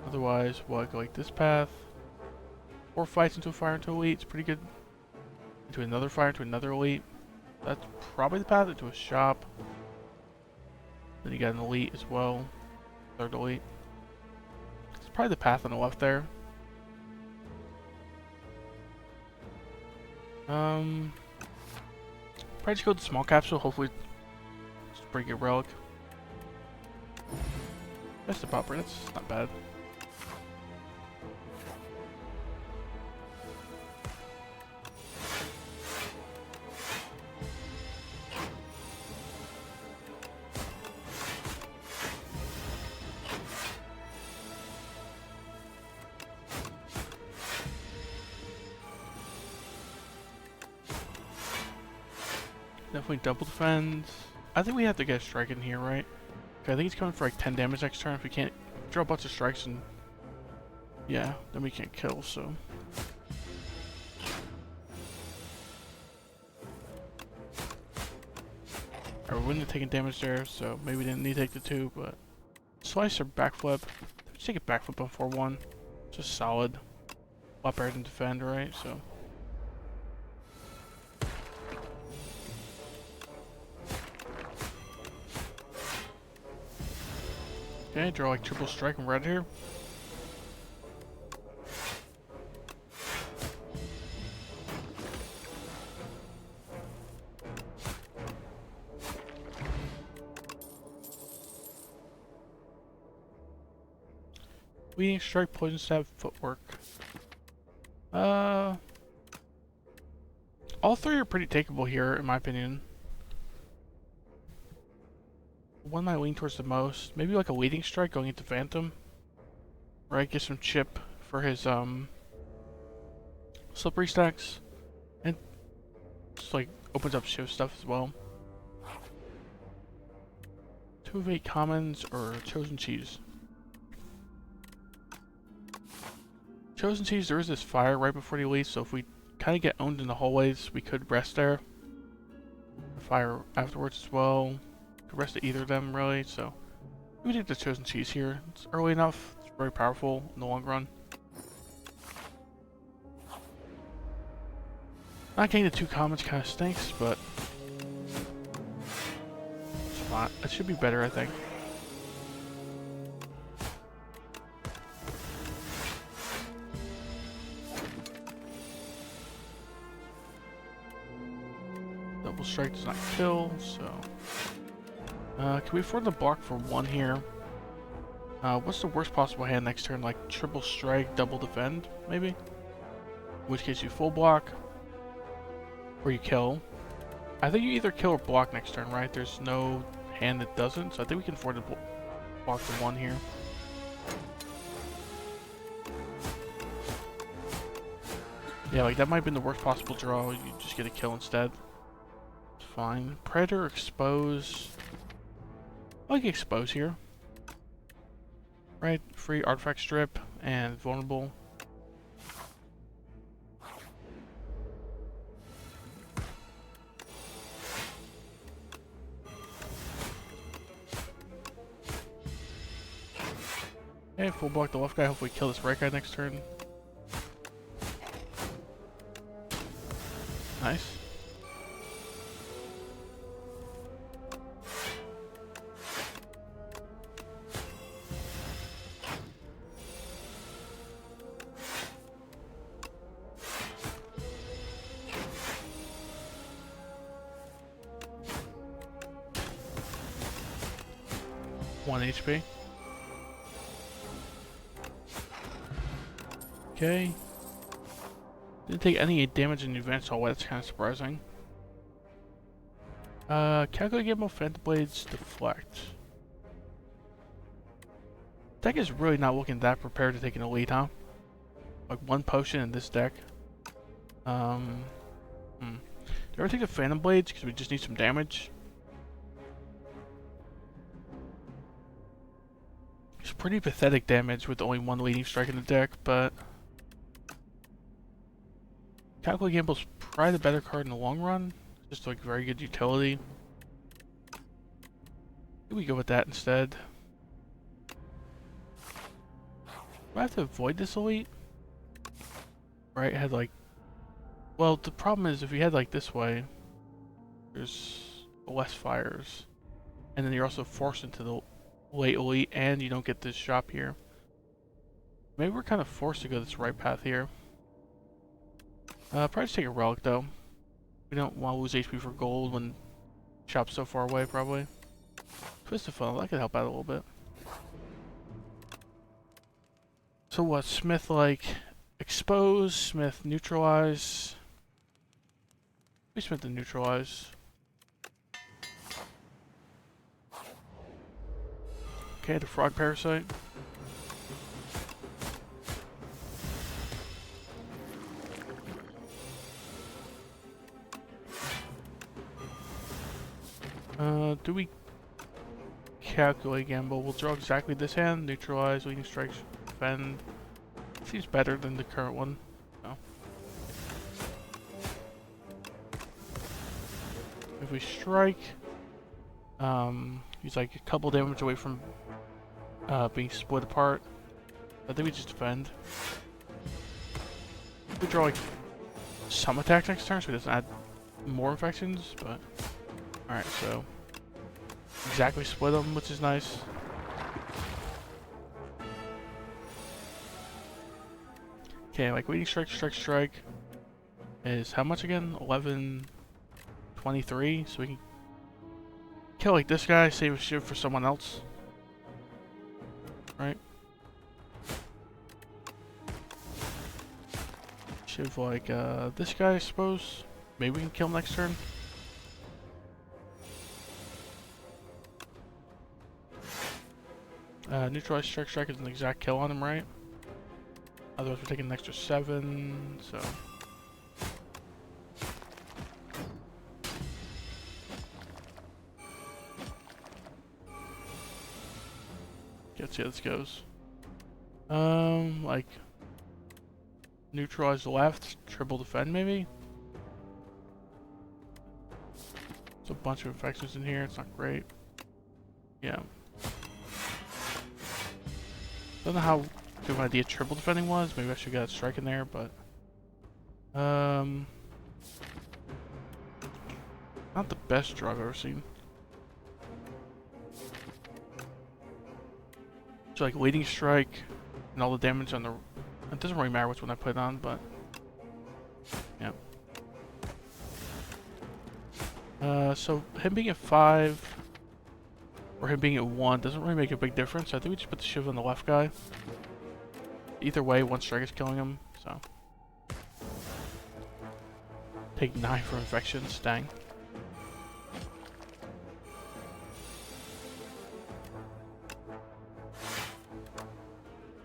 Otherwise, we'll go like this path. 4 fights into a fire into elite, it's pretty good. Into another fire into another elite. That's probably the path into a shop. Then you got an elite as well. 3rd elite. It's probably the path on the left there. Probably just go with the Small Capsule, hopefully it's a pretty good relic. That's the popper, that's not bad. Definitely double defend. I think we have to get a strike in here, right? Okay, I think he's coming for like 10 damage next turn. If we can't draw a bunch of strikes and... yeah, then we can't kill, so... Alright, we wouldn't have taken damage there, so maybe we didn't need to take the 2, but... Slice or backflip? Let's take a backflip on 4-1. Just solid. A lot better than defend, right? So... okay, draw like triple strike and red here. Weeding strike, poison stab, footwork. All 3 are pretty takeable here, in my opinion. One might lean towards the most. Maybe like a leading strike going into Phantom. Right, get some chip for his slippery stacks. And just like opens up shift stuff as well. 2 of 8 commons or Chosen Cheese. Chosen Cheese, there is this fire right before the elite, so if we kind of get owned in the hallways, we could rest there. Fire afterwards as well. Could rest at either of them, really, so... we take the Chosen Cheese here. It's early enough. It's very powerful in the long run. Not getting the 2 commons kind of stinks, but it's fine. It should be better, I think. Double strike does not kill, so... can we afford the block for 1 here? What's the worst possible hand next turn? Like triple strike, double defend, maybe? In which case you full block. Or you kill. I think you either kill or block next turn, right? There's no hand that doesn't, so I think we can afford to block the 1 here. Yeah, like that might have been the worst possible draw. You just get a kill instead. It's fine. Predator, expose. I like expose here. Right? Free artifact strip and vulnerable. Okay, full block the left guy. Hopefully kill this right guy next turn. Nice. One HP. Okay. Didn't take any damage in the advanced hallway, that's kind of surprising. Calculate gamble, Phantom Blades, deflect. Deck is really not looking that prepared to take an elite, huh? Like 1 potion in this deck. Do you ever take the Phantom Blades because we just need some damage? It's pretty pathetic damage with only 1 leading strike in the deck, but Calculate Gamble's probably the better card in the long run. Just like very good utility. Maybe we go with that instead. Do I have to avoid this elite? Right, had like... Well, the problem is if you head like this way, there's less fires. And then you're also forced into the late elite and you don't get this shop here. Maybe we're kind of forced to go this right path here. Probably just take a relic though. We don't want to lose HP for gold when shop's so far away probably. Twist of Funnel, that could help out a little bit. So what, Smith like expose, Smith neutralize. We Smith to neutralize. Okay, the frog parasite. Do we calculate gamble? We'll draw exactly this hand, neutralize, leading strikes, defend. Seems better than the current one. No. If we strike, he's like a couple damage away from being split apart. I think we just defend. We draw like some attack next turn, so he doesn't add more infections, but alright, so exactly split them, which is nice. Okay, like leading strike, strike, strike is how much again? 1123, so we can kill like this guy, save a shiv for someone else. Right? Shiv like this guy, I suppose. Maybe we can kill him next turn. Neutralize strike, strike is an exact kill on him, right? Otherwise we're taking an extra 7, so... Let's see how this goes. Like... Neutralize left, triple defend maybe? There's a bunch of infections in here, it's not great. Yeah. Don't know how good of an idea triple defending was. Maybe I should get a strike in there, but not the best draw I've ever seen. So like leading strike and all the damage on the. It doesn't really matter which one I put on, but yeah. So him being at 5 or him being at 1 doesn't really make a big difference. I think we just put the shiv on the left guy. Either way, one strike is killing him, so. Take 9 for infections, dang.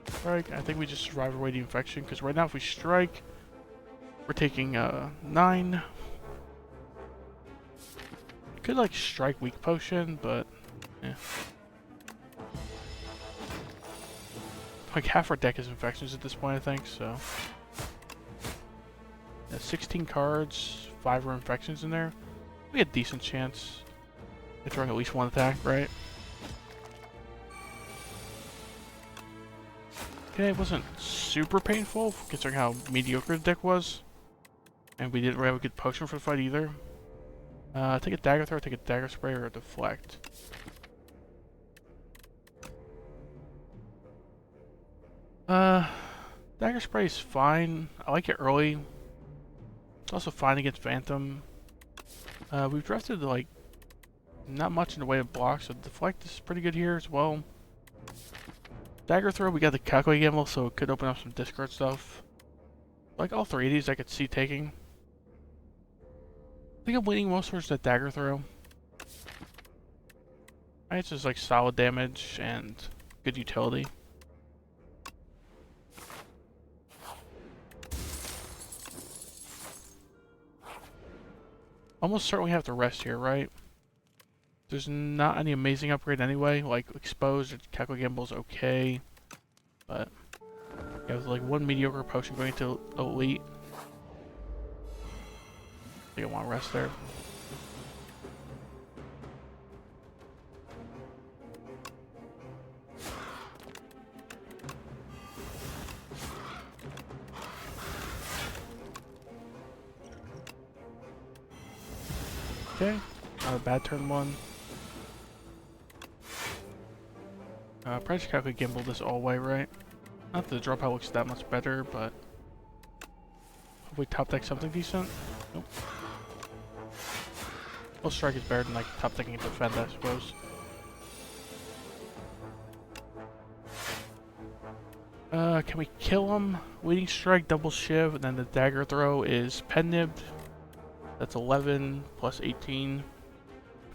Strike, I think we just survive away the infection, because right now if we strike, we're taking 9. Could like strike weak potion, but yeah. Like half our deck is infections at this point, I think, so. Yeah, 16 cards, 5 are infections in there. We had a decent chance at throwing at least one attack, right? Okay, it wasn't super painful considering how mediocre the deck was. And we didn't really have a good potion for the fight either. Take a dagger throw, take a dagger spray, or a deflect. Dagger spray is fine. I like it early. It's also fine against Phantom. We've drafted like not much in the way of blocks, so deflect is pretty good here as well. Dagger throw, we got the calculate gamble, so it could open up some discard stuff. Like all 3 of these I could see taking. I think I'm leaning most towards that dagger throw. It's just like solid damage and good utility. Almost certainly have to rest here, right? There's not any amazing upgrade anyway. Like exposed or calculate gamble is okay, but yeah, with like 1 mediocre potion going to elite. I think I want to rest there. Okay, not a bad turn 1. Probably just calculate gamble this all way, right? Not that the drop out looks that much better, but hopefully top deck something decent. Nope. Well, strike is better than like top decking defend, I suppose. Can we kill him? Leading strike, double shiv, and then the dagger throw is pen nibbed. That's 11 plus 18,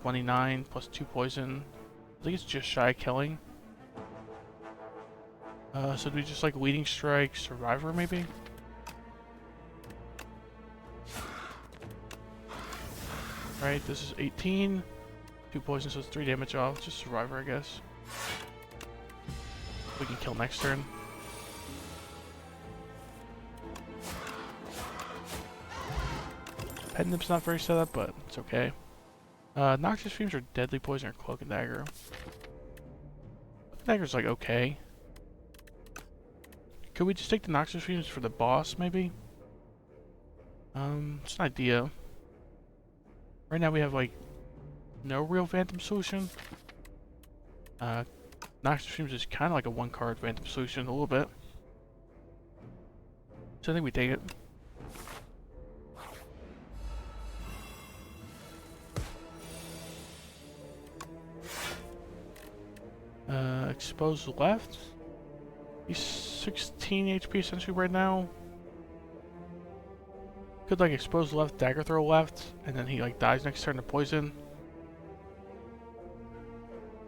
29 plus 2 poison. I think it's just shy of killing. So do we just like leading strike, survivor maybe? Right, this is 18. 2 poison, so it's 3 damage off. Just survivor, I guess. We can kill next turn. Pet nib's not very set up, but it's okay. Noxious Fumes are deadly poison or cloak and dagger. Dagger's like okay. Could we just take the Noxious Fumes for the boss, maybe? It's an idea. Right now we have like no real Phantom solution. Noxious Fumes is kind of like a 1-card Phantom solution, a little bit. So I think we take it. Expose left. He's 16 HP essentially right now. Could like expose left, dagger throw left, and then he like dies next turn to poison.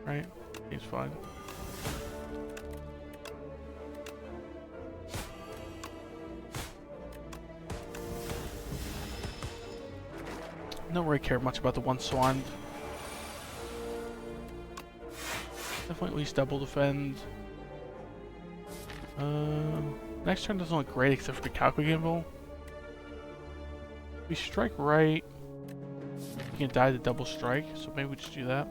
Right? Seems fine. Don't really care much about the 1 swan. Definitely at least double defend. Next turn doesn't look great except for the calculate gamble. We strike right. You can die to double strike, so maybe we just do that.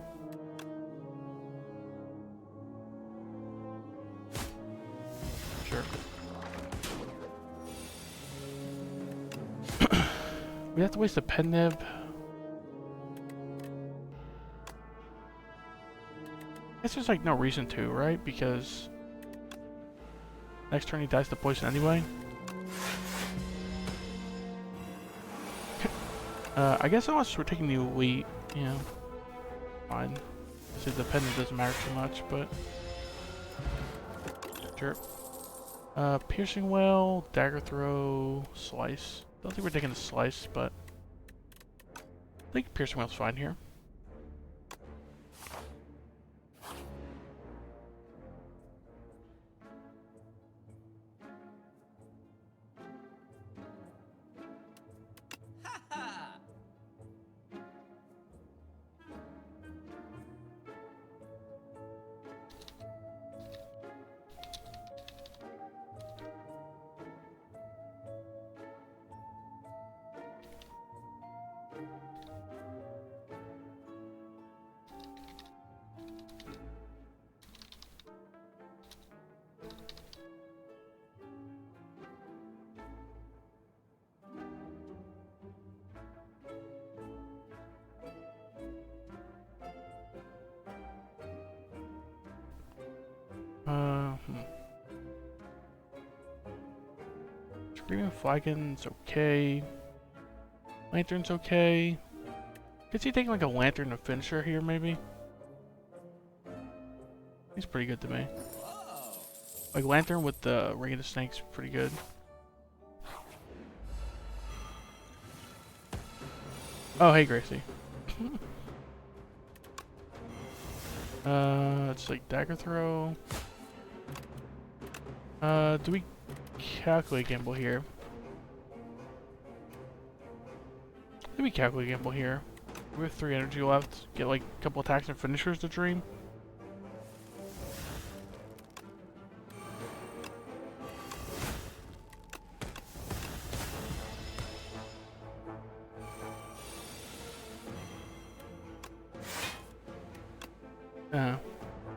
We have to waste a pen nib. I guess there's like no reason to, right? Because next turn he dies to poison anyway. I guess unless we're taking the elite, yeah, fine. So the pen nib doesn't matter too much, but sure. Piercing well, dagger throw, slice. Don't think we're taking the slice, but I think piercing well's fine here. Screaming Flagon's okay. Lantern's okay. Could he take like a lantern to finisher here, maybe? He's pretty good to me. Like lantern with the ring of the snake's pretty good. Oh, hey Gracie. It's like dagger throw. Do we calculate gamble here? Do we calculate gamble here? We have 3 energy left. Get like a couple attacks and finishers to dream.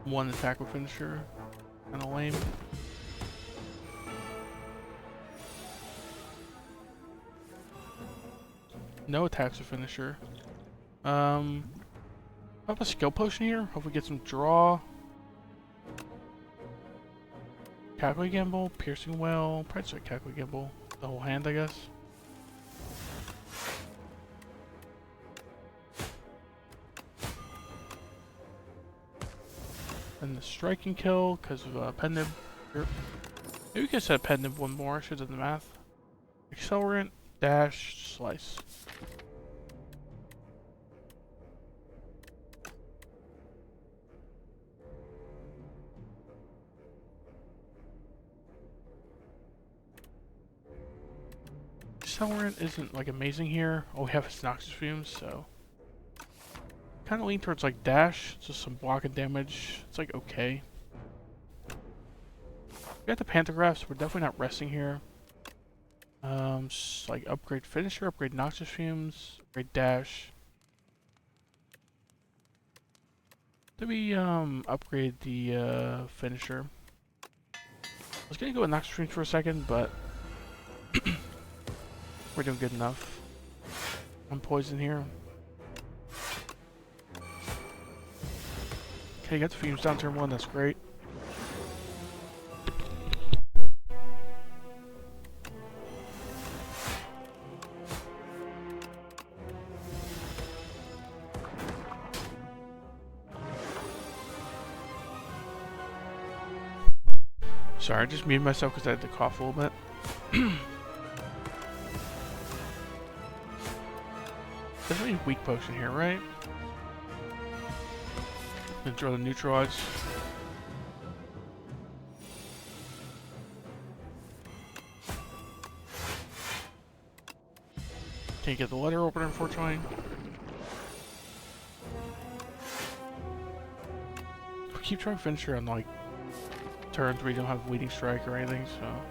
One attack with finisher. Kinda lame. No attacks with finisher. How about a skill potion here? Hope we get some draw. Calculate gamble, piercing well. Probably just calculate gamble. The whole hand, I guess. And the striking kill because of pen nib. Maybe we could set pen nib one more. I should have done the math. Accelerant, dash, slice. Accelerant isn't like amazing here. All we have is Noxus Fumes, so kind of lean towards like dash, just some blocking damage. It's like okay. We got the Pantographs. We're definitely not resting here. Just like upgrade finisher, upgrade Noxus Fumes, upgrade dash. Did we upgrade the finisher? I was gonna go with Noxus Fumes for a second, but we're doing good enough. I'm poison here. Okay, got the fumes down turn 1, that's great. Sorry, I just muted myself because I had to cough a little bit. Definitely a weak potion here, right? Gonna draw the neutralize. Can't get the letter opener, unfortunately. We keep trying to finish her on like turns where you don't have leading strike or anything, so.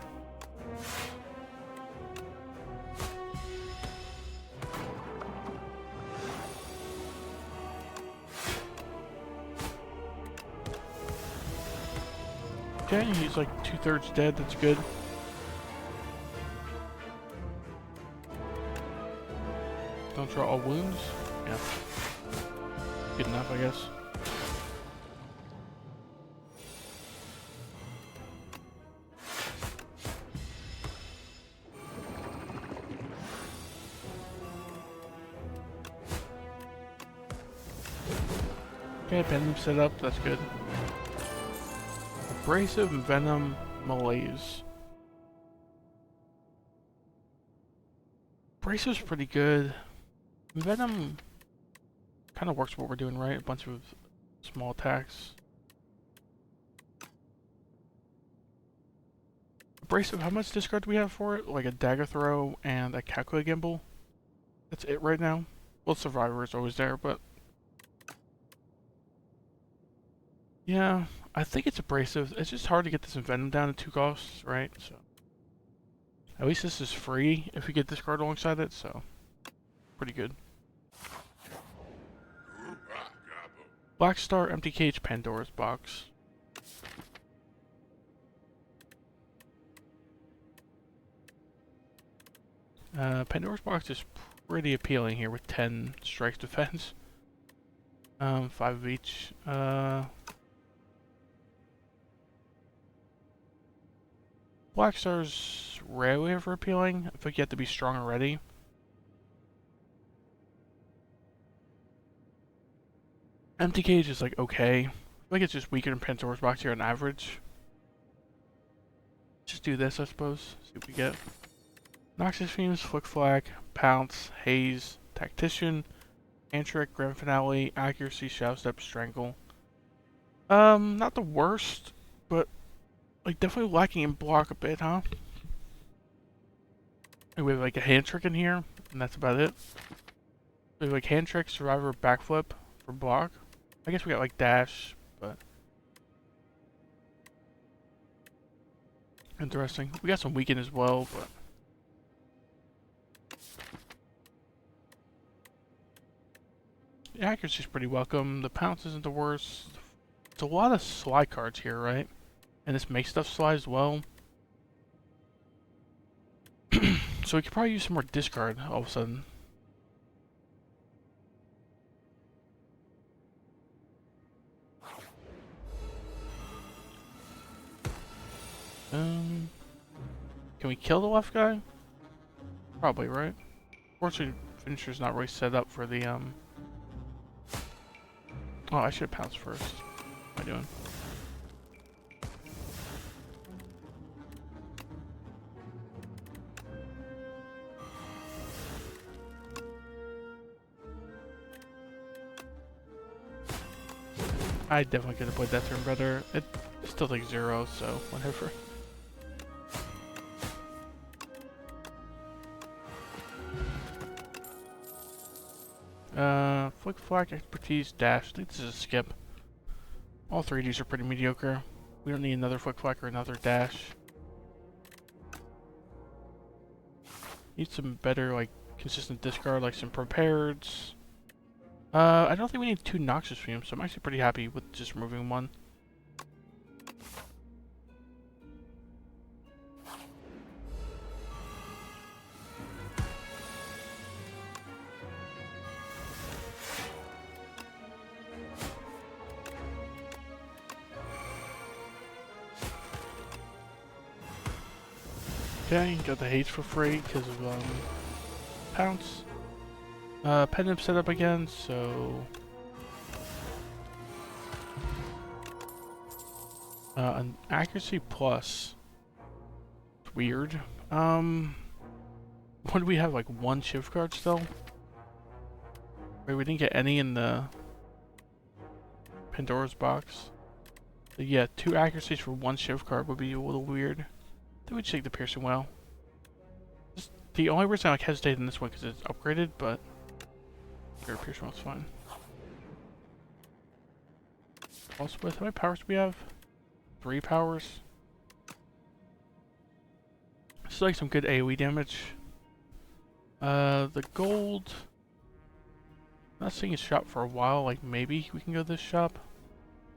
Okay, he's like 2/3 dead, that's good. Don't draw all wounds. Yeah. Good enough, I guess. Okay, Venom set up, that's good. Abrasive Venom Malaise. Abrasive's pretty good. Venom kind of works what we're doing, right? A bunch of small attacks. Abrasive, how much discard do we have for it? Like a dagger throw and a calculate gimbal? That's it right now. Well, Survivor is always there, but yeah, I think it's abrasive. It's just hard to get this Venom down to 2 costs, right? So at least this is free if we get this card alongside it, so pretty good. Black Star, Empty Cage, Pandora's Box. Pandora's Box is pretty appealing here with 10 strikes defense. 5 of each. Black Star's rarely ever appealing. I think you have to be strong already. Empty Cage is like okay. I think it's just weaker than Pandora's Box here on average. Just do this, I suppose. See what we get. Noxious Fumes, Flick Flag, Pounce, Haze, Tactician, Hand Trick, Grand Finale, Accuracy, Shadow Step, Strangle. Not the worst, but like definitely lacking in block a bit, huh? And we have like a Hand Trick in here, and that's about it. We have like Hand Trick, Survivor, Backflip for block. I guess we got like Dash, but interesting. We got some Weaken as well, but the accuracy's pretty welcome. The Pounce isn't the worst. It's a lot of slide cards here, right? And this makes stuff slide as well. So we could probably use some more discard all of a sudden. Can we kill the left guy? Probably, right? Fortunately, Finisher's not really set up for the, Oh, I should have pounced first. What am I doing? I definitely could have played that turn better. It still takes 0, so whatever. Flick Flag, Expertise, Dash. I think this is a skip. All 3 of these are pretty mediocre. We don't need another Flick Flag or another Dash. Need some better, like, consistent discard, like some Prepareds. I don't think we need 2 Noxious Fumes, so I'm actually pretty happy with just removing 1. Okay, got the haste for free because of Pounce. Pendant set up again, so an accuracy plus. It's weird. What do we have? Like 1 shift card still? Wait, we didn't get any in the Pandora's box. So yeah, 2 accuracies for 1 shift card would be a little weird. Then we'd take the piercing well. Just the only reason I like hesitate in this one because it's upgraded, but your piercing well's fine. Also, with how many powers do we have? 3 powers. This is like some good AoE damage. The gold. Not seeing a shop for a while. Like maybe we can go to this shop.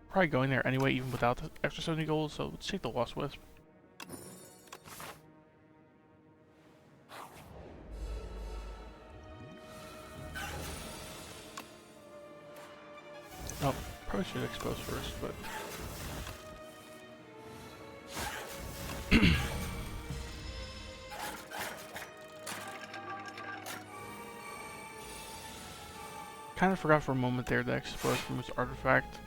Probably going there anyway, even without the extra 70 gold. So let's take the Lost Wisp. Probably should expose first, but kind of forgot for a moment there that expose from his artifact.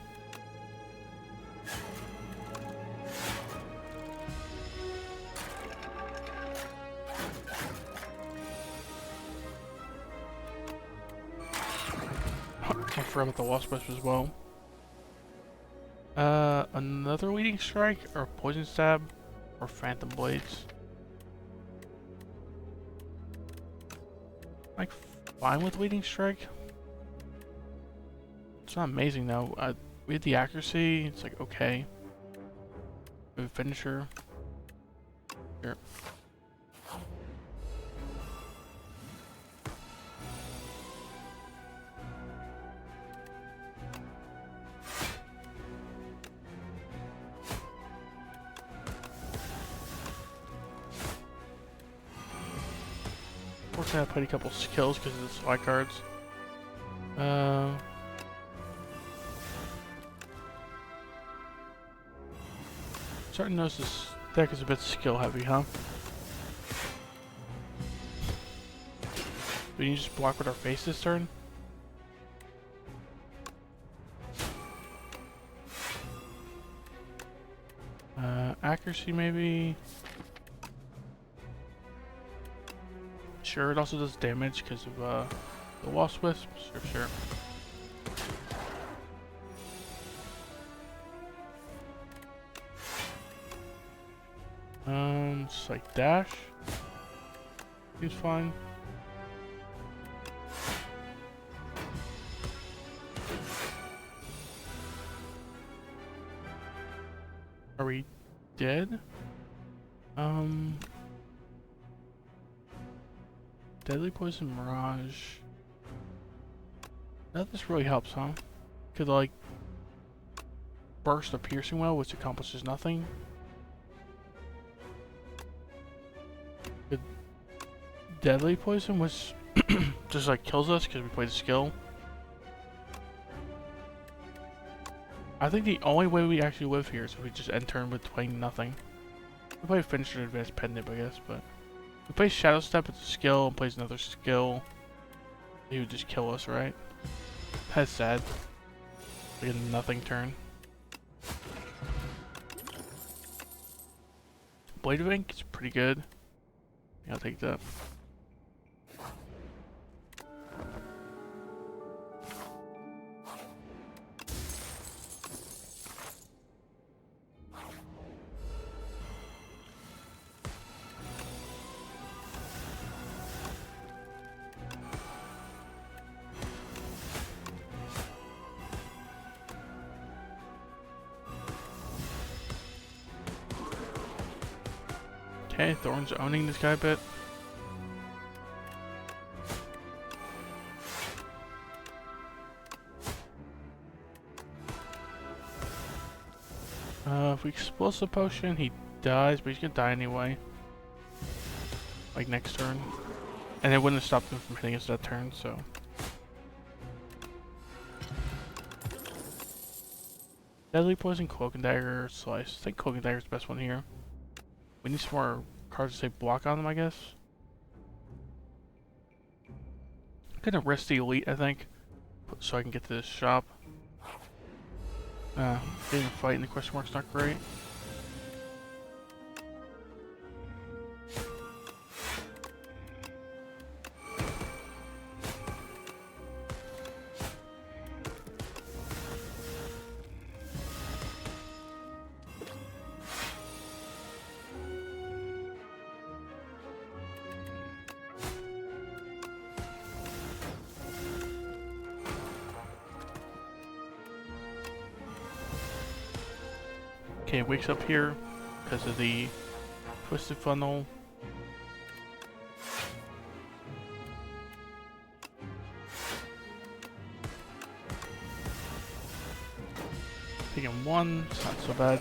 I forgot about the wasp wisp as well. Another leading strike or poison stab or phantom blades. Like fine with leading strike. It's not amazing though. We had the accuracy. It's like okay. We have a finisher. Sure. Fortunately, I played a couple skills because of the slide cards. Starting to notice this deck is a bit skill heavy, huh? Do you just block with our face this turn? Accuracy maybe. Sure, it also does damage because of the wasp wisp. Sure. Just like dash. Seems fine. Are we dead? Deadly Poison Mirage. That this really helps, huh? Could like burst a piercing well, which accomplishes nothing. Could Deadly Poison, which just like kills us because we played the skill. I think the only way we actually live here is if we just end turn with playing nothing. We play Finisher Advanced Pendant, I guess, but we play Shadow Step with a skill and plays another skill. He would just kill us, right? That's sad. We get a nothing turn. Blade of Ink is pretty good. Yeah, I'll take that. Okay, Thorn's owning this guy a bit. If we Explosive Potion, he dies, but he's gonna die anyway. Like next turn. And it wouldn't have stopped him from hitting us that turn, so. Deadly Poison, Cloak and Dagger, Slice. I think Cloak and Dagger is the best one here. We need some more cards to say block on them, I guess. I'm gonna risk the Elite, I think, so I can get to this shop. Getting a fight in the question mark's not great. Okay, it wakes up here because of the Twisted Funnel. Taking one, it's not so bad.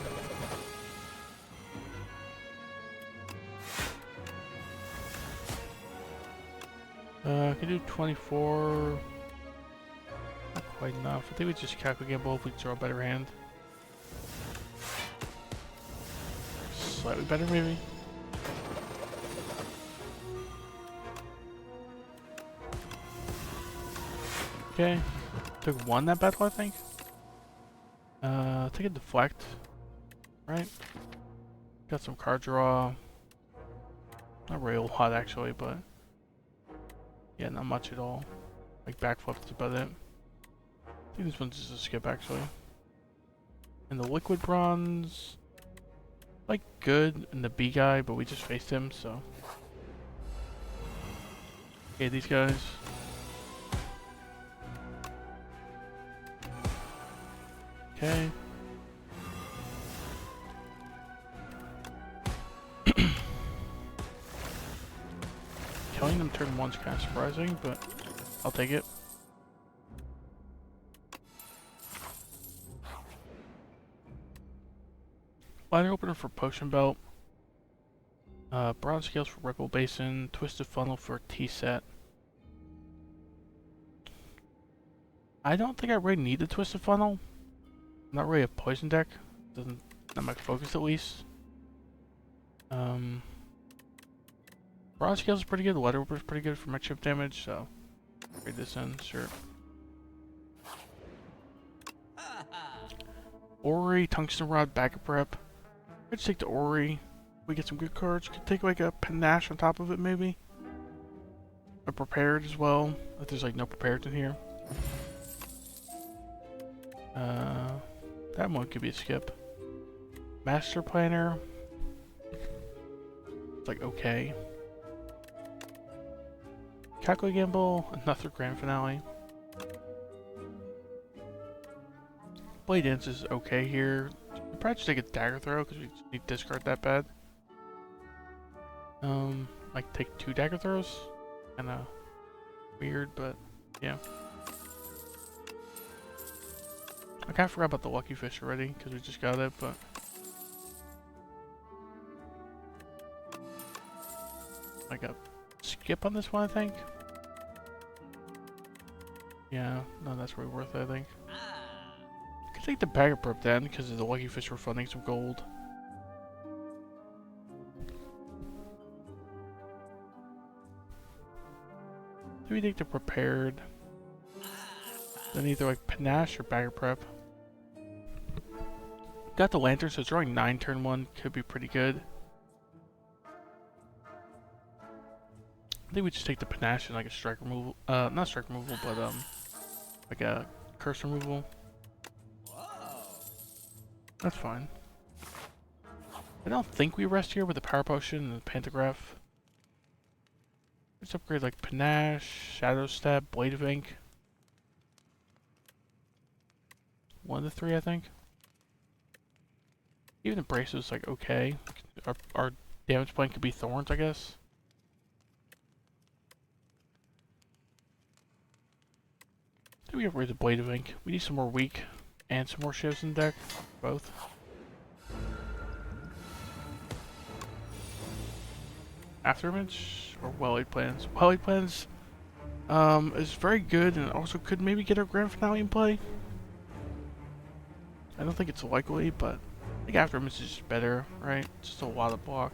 I can do 24. Not quite enough. I think we just calculate gamble if we draw a better hand. Slightly better, maybe. Okay. Took one that battle, I think. Take a deflect. Right? Got some card draw. Not really a lot, actually, but... yeah, not much at all. Like, backflip is about it. I think this one's just a skip, actually. And the liquid bronze... like, good in the B guy, but we just faced him, so... okay, these guys... okay. Killing them turn one's kind of surprising, but I'll take it. Ladder opener for potion belt. Bronze scales for Ripple Basin. Twisted funnel for tea set. I don't think I really need the twisted funnel. I'm not really a poison deck. Doesn't not my focus at least. Bronze scales is pretty good. The ladder opener is pretty good for my chip damage, so trade this in, sure. Ori, tungsten rod, backup prep. Let's take the Ori. We get some good cards. Could take like a panache on top of it, maybe. A prepared as well. If there's like no prepared in here. That one could be a skip. Master Planner. It's like okay. Calculate Gamble, another grand finale. Blade Dance is okay here. I'd probably just take a dagger throw because we just need to discard that bad. Like take 2 dagger throws. Kinda weird, but yeah. I kinda forgot about the lucky fish already because we just got it, but like a skip on this one, I think. Yeah, no, that's really worth it, I think. Could take the bag of prep then, because the lucky fish were funding some gold. Do we take the prepared? Then either like panache or bag of prep. Got the lantern, so drawing 9 turn 1 could be pretty good. I think we just take the panache and like a strike removal. Not strike removal, but like a curse removal. That's fine. I don't think we rest here with the power potion and the pantograph. Let's upgrade like panache, shadow step, blade of ink. 1 to 3, I think. Even the bracelet is like okay. Our damage plan could be thorns, I guess. I think we upgrade the blade of ink. We need some more weak and some more shivs in the deck. Both. Afterimage or well-laid plans. Well-laid plans is very good and also could maybe get our grand finale in play. I don't think it's likely, but I think Afterimage is just better, right? Just a lot of block.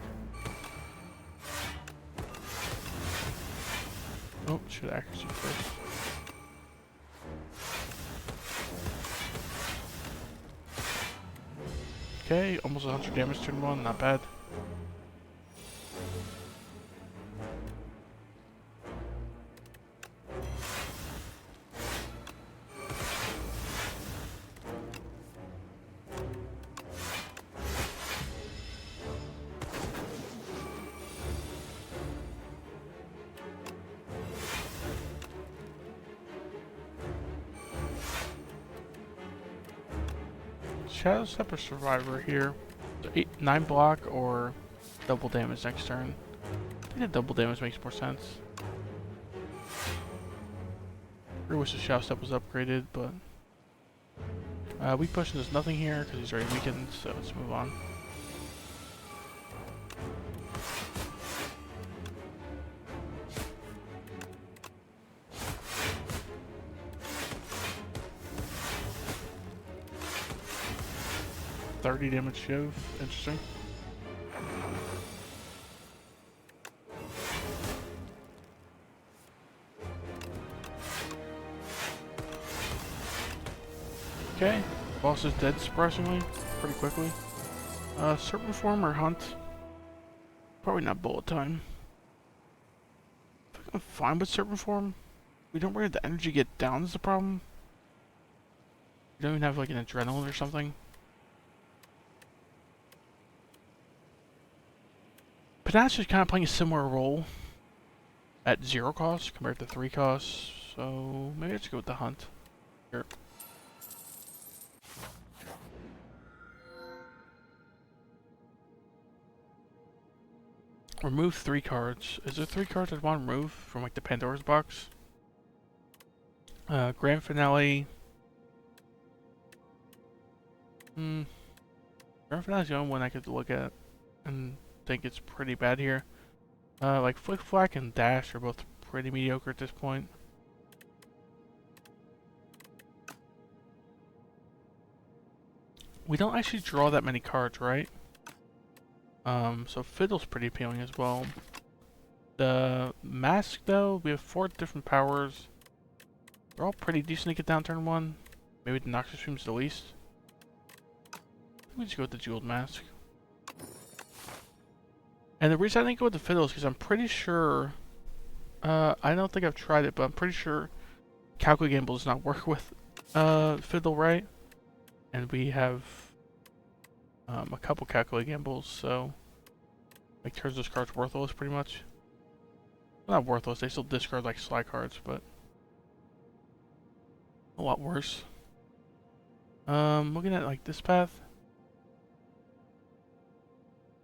Oh, should accuracy first. Okay, almost 100 damage turn 1, not bad. Shadow Step or Survivor here. So 9 block or double damage next turn. I think the double damage makes more sense. I wish the Shadow Step was upgraded, but weak pushing does nothing here because he's already weakened, so let's move on. 30 damage shiv. Interesting. Okay, boss is dead surprisingly, pretty quickly. Serpent form or hunt? Probably not bullet time. I think I'm fine with serpent form. We don't really have the energy to get down is the problem. We don't even have like an adrenaline or something. Panache is kind of playing a similar role at 0 cost compared to 3 costs, so maybe let's go with the hunt. Here. Remove 3 cards. Is there 3 cards I want to remove from like the Pandora's box? Grand Finale. Grand Finale's the only one I could look at and think it's pretty bad here. Like Flick Flack and Dash are both pretty mediocre at this point. We don't actually draw that many cards, right? So Fiddle's pretty appealing as well. The Mask, though, we have 4 different powers. They're all pretty decent to get down turn 1. Maybe the Noxious Stream's the least. Let me just go with the Jeweled Mask. And the reason I didn't go with the Fiddle is because I'm pretty sure... I don't think I've tried it, but I'm pretty sure Calculate Gamble does not work with Fiddle, right? And we have a couple Calculate Gambles, so... like, turns those cards worthless, pretty much. Well, not worthless, they still discard, like, slide cards, but... a lot worse. Looking at, like, this path...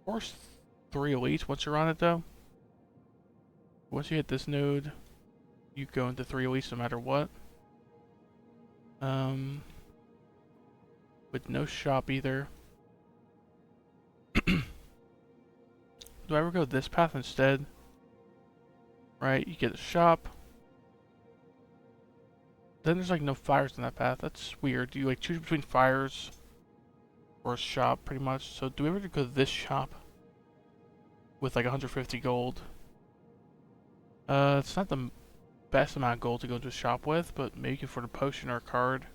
force 3 elites once you're on it, though. Once you hit this node, you go into 3 elites no matter what. With no shop either. Do I ever go this path instead? Right, you get a shop. Then there's like no fires in that path. That's weird. You like choose between fires or a shop pretty much. So do we ever go to this shop with like 150 gold? It's not the best amount of gold to go to a shop with, but maybe you can afford a potion or a card.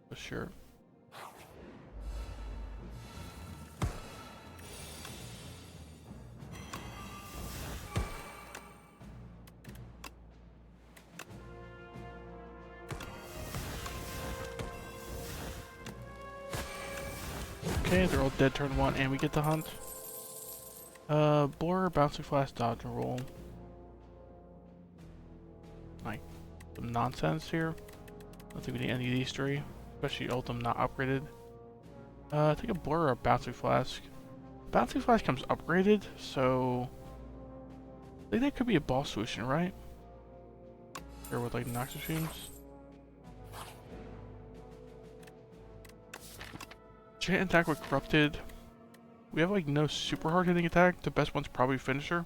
For sure. Okay, they're all dead turn 1 and we get the hunt. Blur, Bouncing Flash, dodge and roll. Like, some nonsense here. I don't think we need any of these 3. Especially Ultim not upgraded. Take a Blur or a Bouncing Flask. Bouncing Flask comes upgraded, so... I think that could be a boss solution, right? Or with like Noxious Fumes. Chant attack with Corrupted. We have like no super hard hitting attack. The best one's probably Finisher.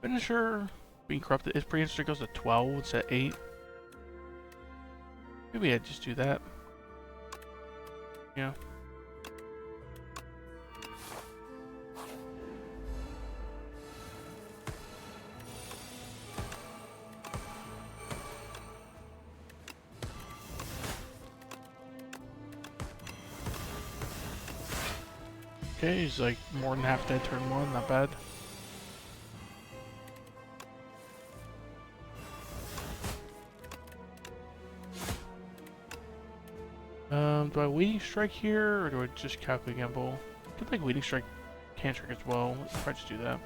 Finisher being Corrupted is pretty interesting. It goes to 12 instead of 8. Maybe I'd just do that. Yeah. Okay, he's like more than half dead turn 1, not bad. Do I Leading Strike here, or do I just Calculate Gamble? I could like Leading Strike Cantrick as well. Let's try to do that.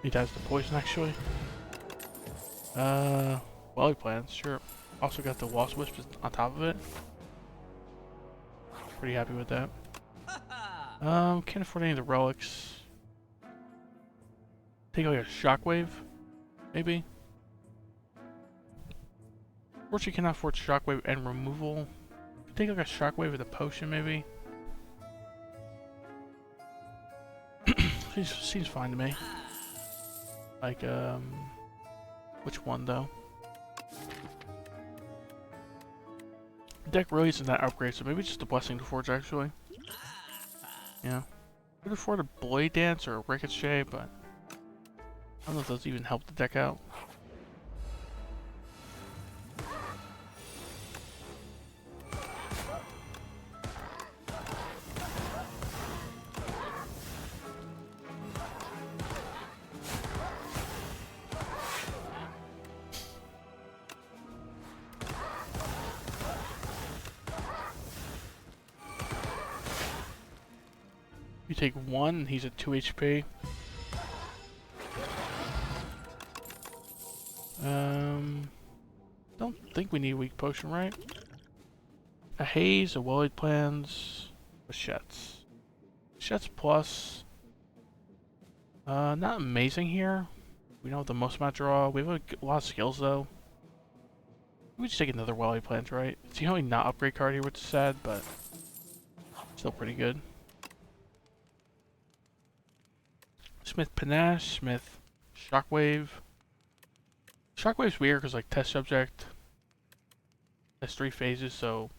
He dies to poison actually. Welly Plans, sure. Also got the Wasp Wisp on top of it. Pretty happy with that. Can't afford any of the relics. Take like a Shockwave, maybe. Unfortunately, cannot afford Shockwave and removal. Take like a Shockwave with a potion, maybe. Seems fine to me. Like, which one though? deck really isn't that upgrade, so maybe just a Blessing to Forge actually. Yeah. Could afford a Blade Dance or a Ricochet, but I don't know if those even help the deck out. You take one, and he's at 2 HP. Don't think we need a weak potion, right? A Haze, a Well-Laid Plans, Machettes. Machettes plus. Not amazing here. We don't have the most amount of draw. We have a lot of skills though. We just take another Well-Laid Plans, right? It's the only not upgrade card here, which is sad, but still pretty good. Smith Panache, Smith Shockwave. Shockwave's weird because like test subject has 3 phases, so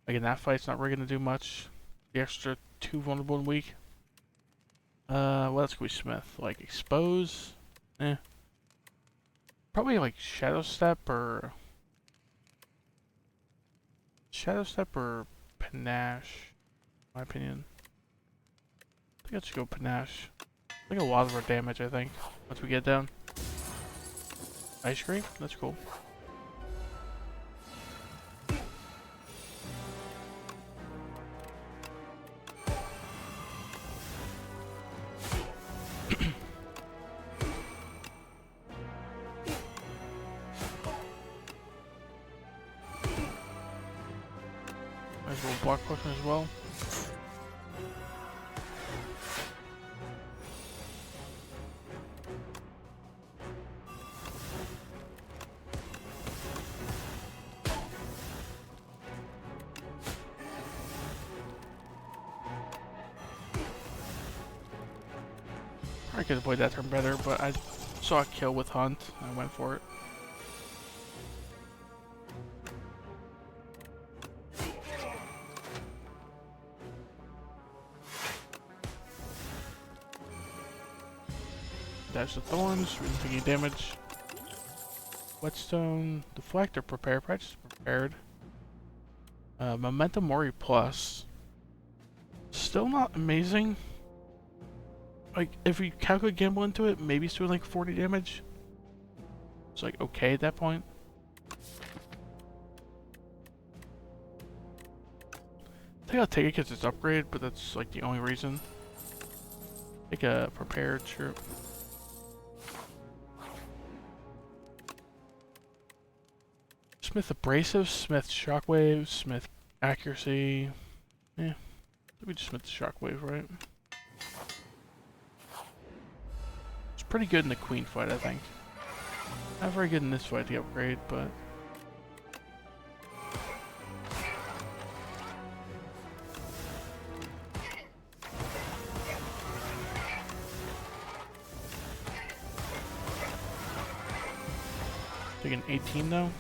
like in that fight's not really gonna do much. The extra 2 vulnerable and weak. What else can we Smith? Like expose? Eh. Probably like Shadow Step or Panache, in my opinion. I think I should go Panache. I think a lot of our damage, I think, once we get down. Ice cream? That's cool. Might as well block potion as well. I could have played that turn better, but I saw a kill with Hunt and I went for it. Dash the Thorns, we didn't take any damage. Whetstone, Deflect or Prepare, probably just prepared. Momentum Mori Plus. Still not amazing. Like, if we calculate gamble into it, maybe it's doing like 40 damage. It's like okay at that point. I think I'll take it because it's upgraded, but that's like the only reason. Take a prepared, sure. Smith Abrasive, Smith Shockwave, Smith Accuracy. Yeah, we just Smith the Shockwave, right? It's pretty good in the Queen fight, I think. Not very good in this fight, the upgrade, but... Take an 18 though.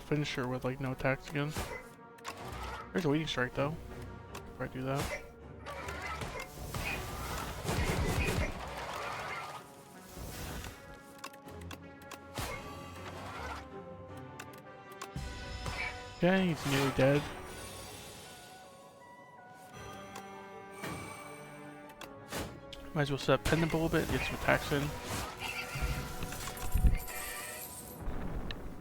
Finisher with like no attacks again. There's a Weeding Strike though. If I do that. Okay, he's nearly dead. Might as well set up Pendant a little bit, get some attacks in.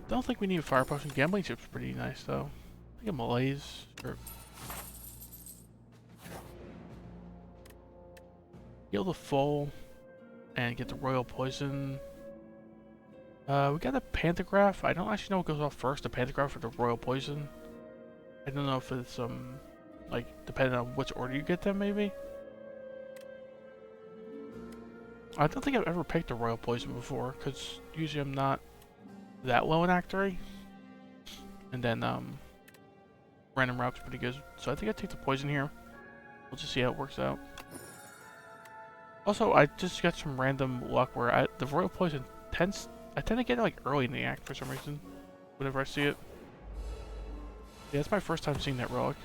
Don't think we need a Fire Potion. Gambling Chip's pretty nice though. I think a Malaise. Sure. Heal the full and get the Royal Poison. We got a Pantograph. I don't actually know what goes off first, the Pantograph or the Royal Poison. I don't know if it's like depending on which order you get them maybe. I don't think I've ever picked a Royal Poison before, because usually I'm not that low in Act 3. And then, random route's pretty good. So I think I take the poison here. We'll just see how it works out. Also, I just got some random luck where the Royal Poison I tend to get it like early in the act for some reason. Whenever I see it. Yeah, it's my first time seeing that relic.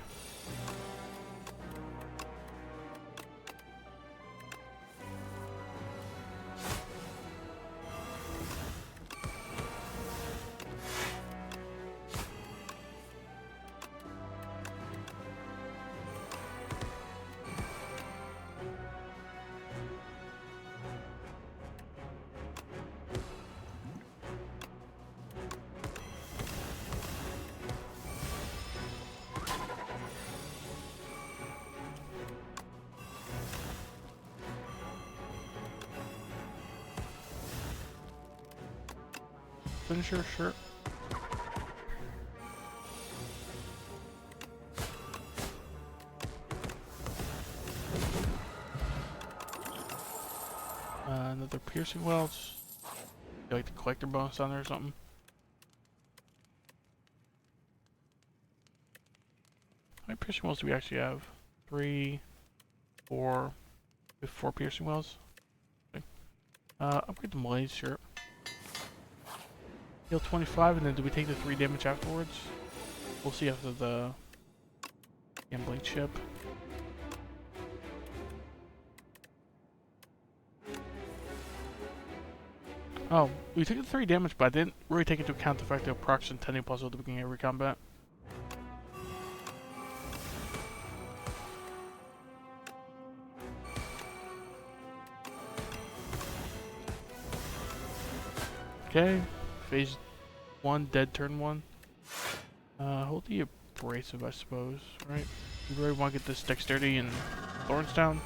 Finisher, sure. Another piercing wells. Like the collector bonus on there or something. How many piercing wells do we actually have? 3, 4. We have 4 piercing wells. Okay. Upgrade the malaise, sure. Heal 25, and then do we take the 3 damage afterwards? We'll see after the gambling chip. Oh, we took the 3 damage, but I didn't really take into account the fact that procs and 10 puzzle at the beginning of every combat. Okay, phase 1, dead turn 1. Hold the abrasive, I suppose, right? We really want to get this dexterity and thorns down.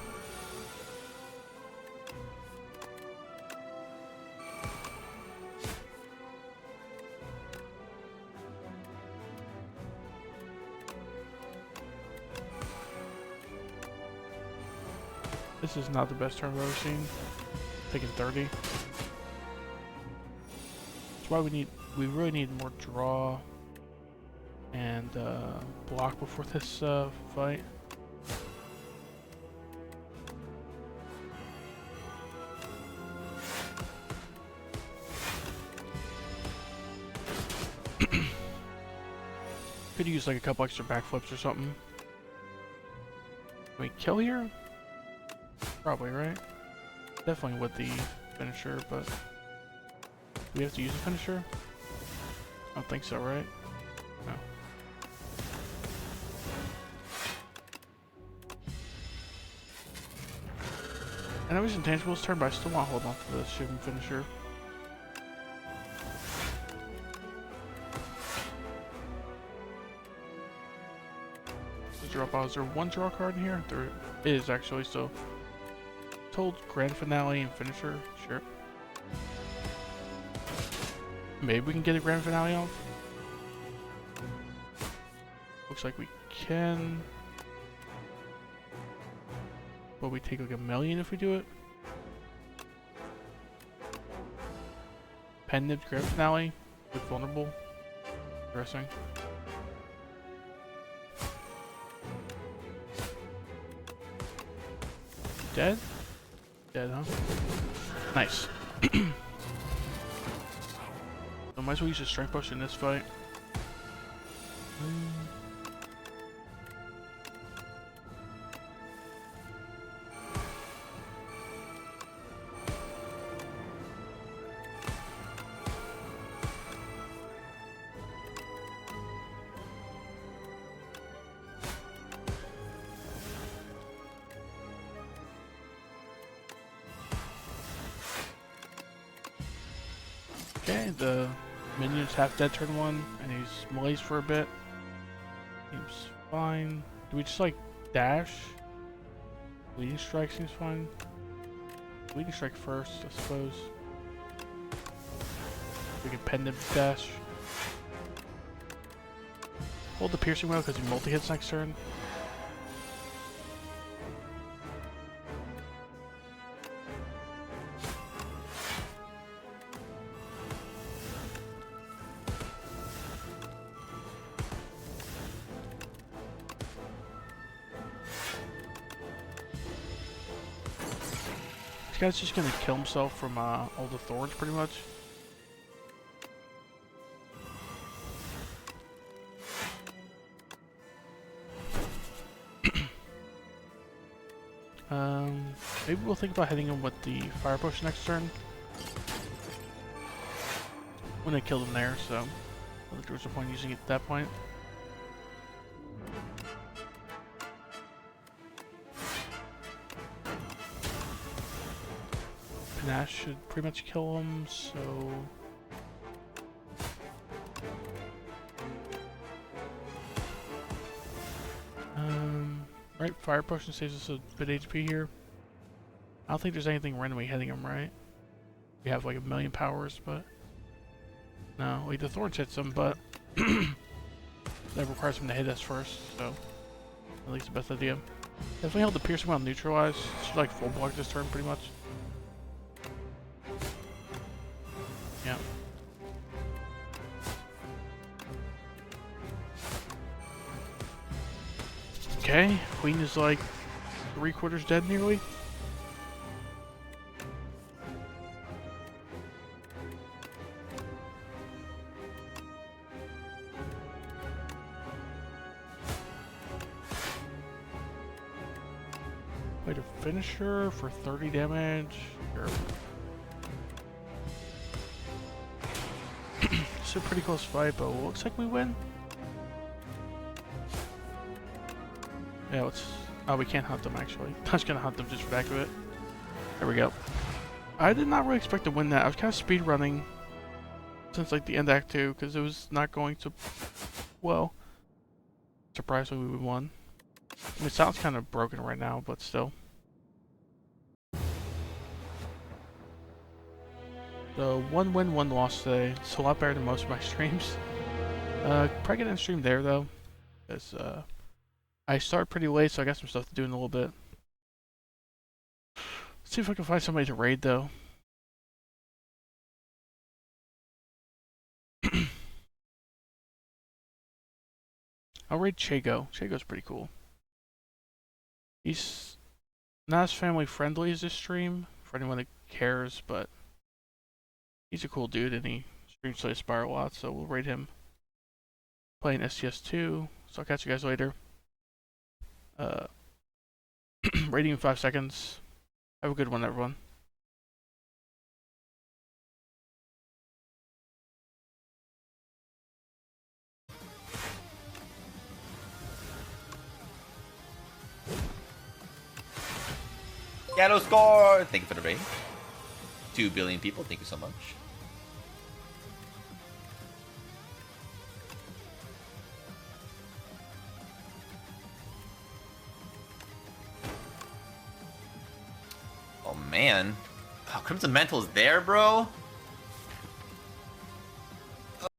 This is not the best turn I've ever seen. Taking 30. That's why we really need more draw and block before this fight. Could use like a couple extra backflips or something. Can we kill here? Probably, right? Definitely with the finisher, but do we have to use a finisher? I don't think so, right? No. I know he's intangibles turn, but I still want to hold on to the shooting finisher. Is there one draw card in here? There is actually, so told grand finale and finisher, sure. Maybe we can get a grand finale off. Looks like we can. But we take like 1,000,000 if we do it. Pen nibbed grand finale with vulnerable. Interesting. Dead? Dead, huh? Nice. So might as well use a strength potion in this fight. Okay, the minion's half dead turn 1, and he's malaise for a bit. Seems fine. Do we just like dash? Bleeding strike seems fine. Bleeding strike first, I suppose. We can pen nib dash. Hold the piercing wheel because he multi-hits next turn. This guy's just gonna kill himself from all the thorns, pretty much. Maybe we'll think about hitting him with the fire potion next turn. When they killed him there, so I don't think there was a point using it at that point. Panache should pretty much kill him, so... Right, fire potion saves us a bit HP here. I don't think there's anything randomly hitting him, right? We have like 1,000,000 powers, but... No, wait, the thorns hits him, but... that requires him to hit us first, so... At least the best idea. Definitely held the piercing while neutralized. Should like full block this turn, pretty much. Yeah. Okay, Queen is like 3/4 dead nearly. Way to finish her for 30 damage. Sure. It's a pretty close fight, but it looks like we win. Yeah, let's... Oh, we can't hunt them, actually. I was gonna hunt them just for the heck of it. There we go. I did not really expect to win that. I was kind of speed running since, like, the end Act 2, because it was not going to... Well, surprisingly, we won. I mean, it sounds kind of broken right now, but still. So, 1 win, 1 loss today. It's a lot better than most of my streams. Probably gonna end stream there, though. Because, I start pretty late, so I got some stuff to do in a little bit. Let's see if I can find somebody to raid, though. I'll raid Chago. Chago's pretty cool. He's not as family friendly as this stream, for anyone that cares, but he's a cool dude, and he streams Slay Spire a lot, so we'll raid him. Playing STS2, so I'll catch you guys later. Rating in 5 seconds. Have a good one, everyone. Yellow score! Thank you for the raid. 2 billion people, thank you so much. Oh man. Oh, Crimson Mantle is there, bro?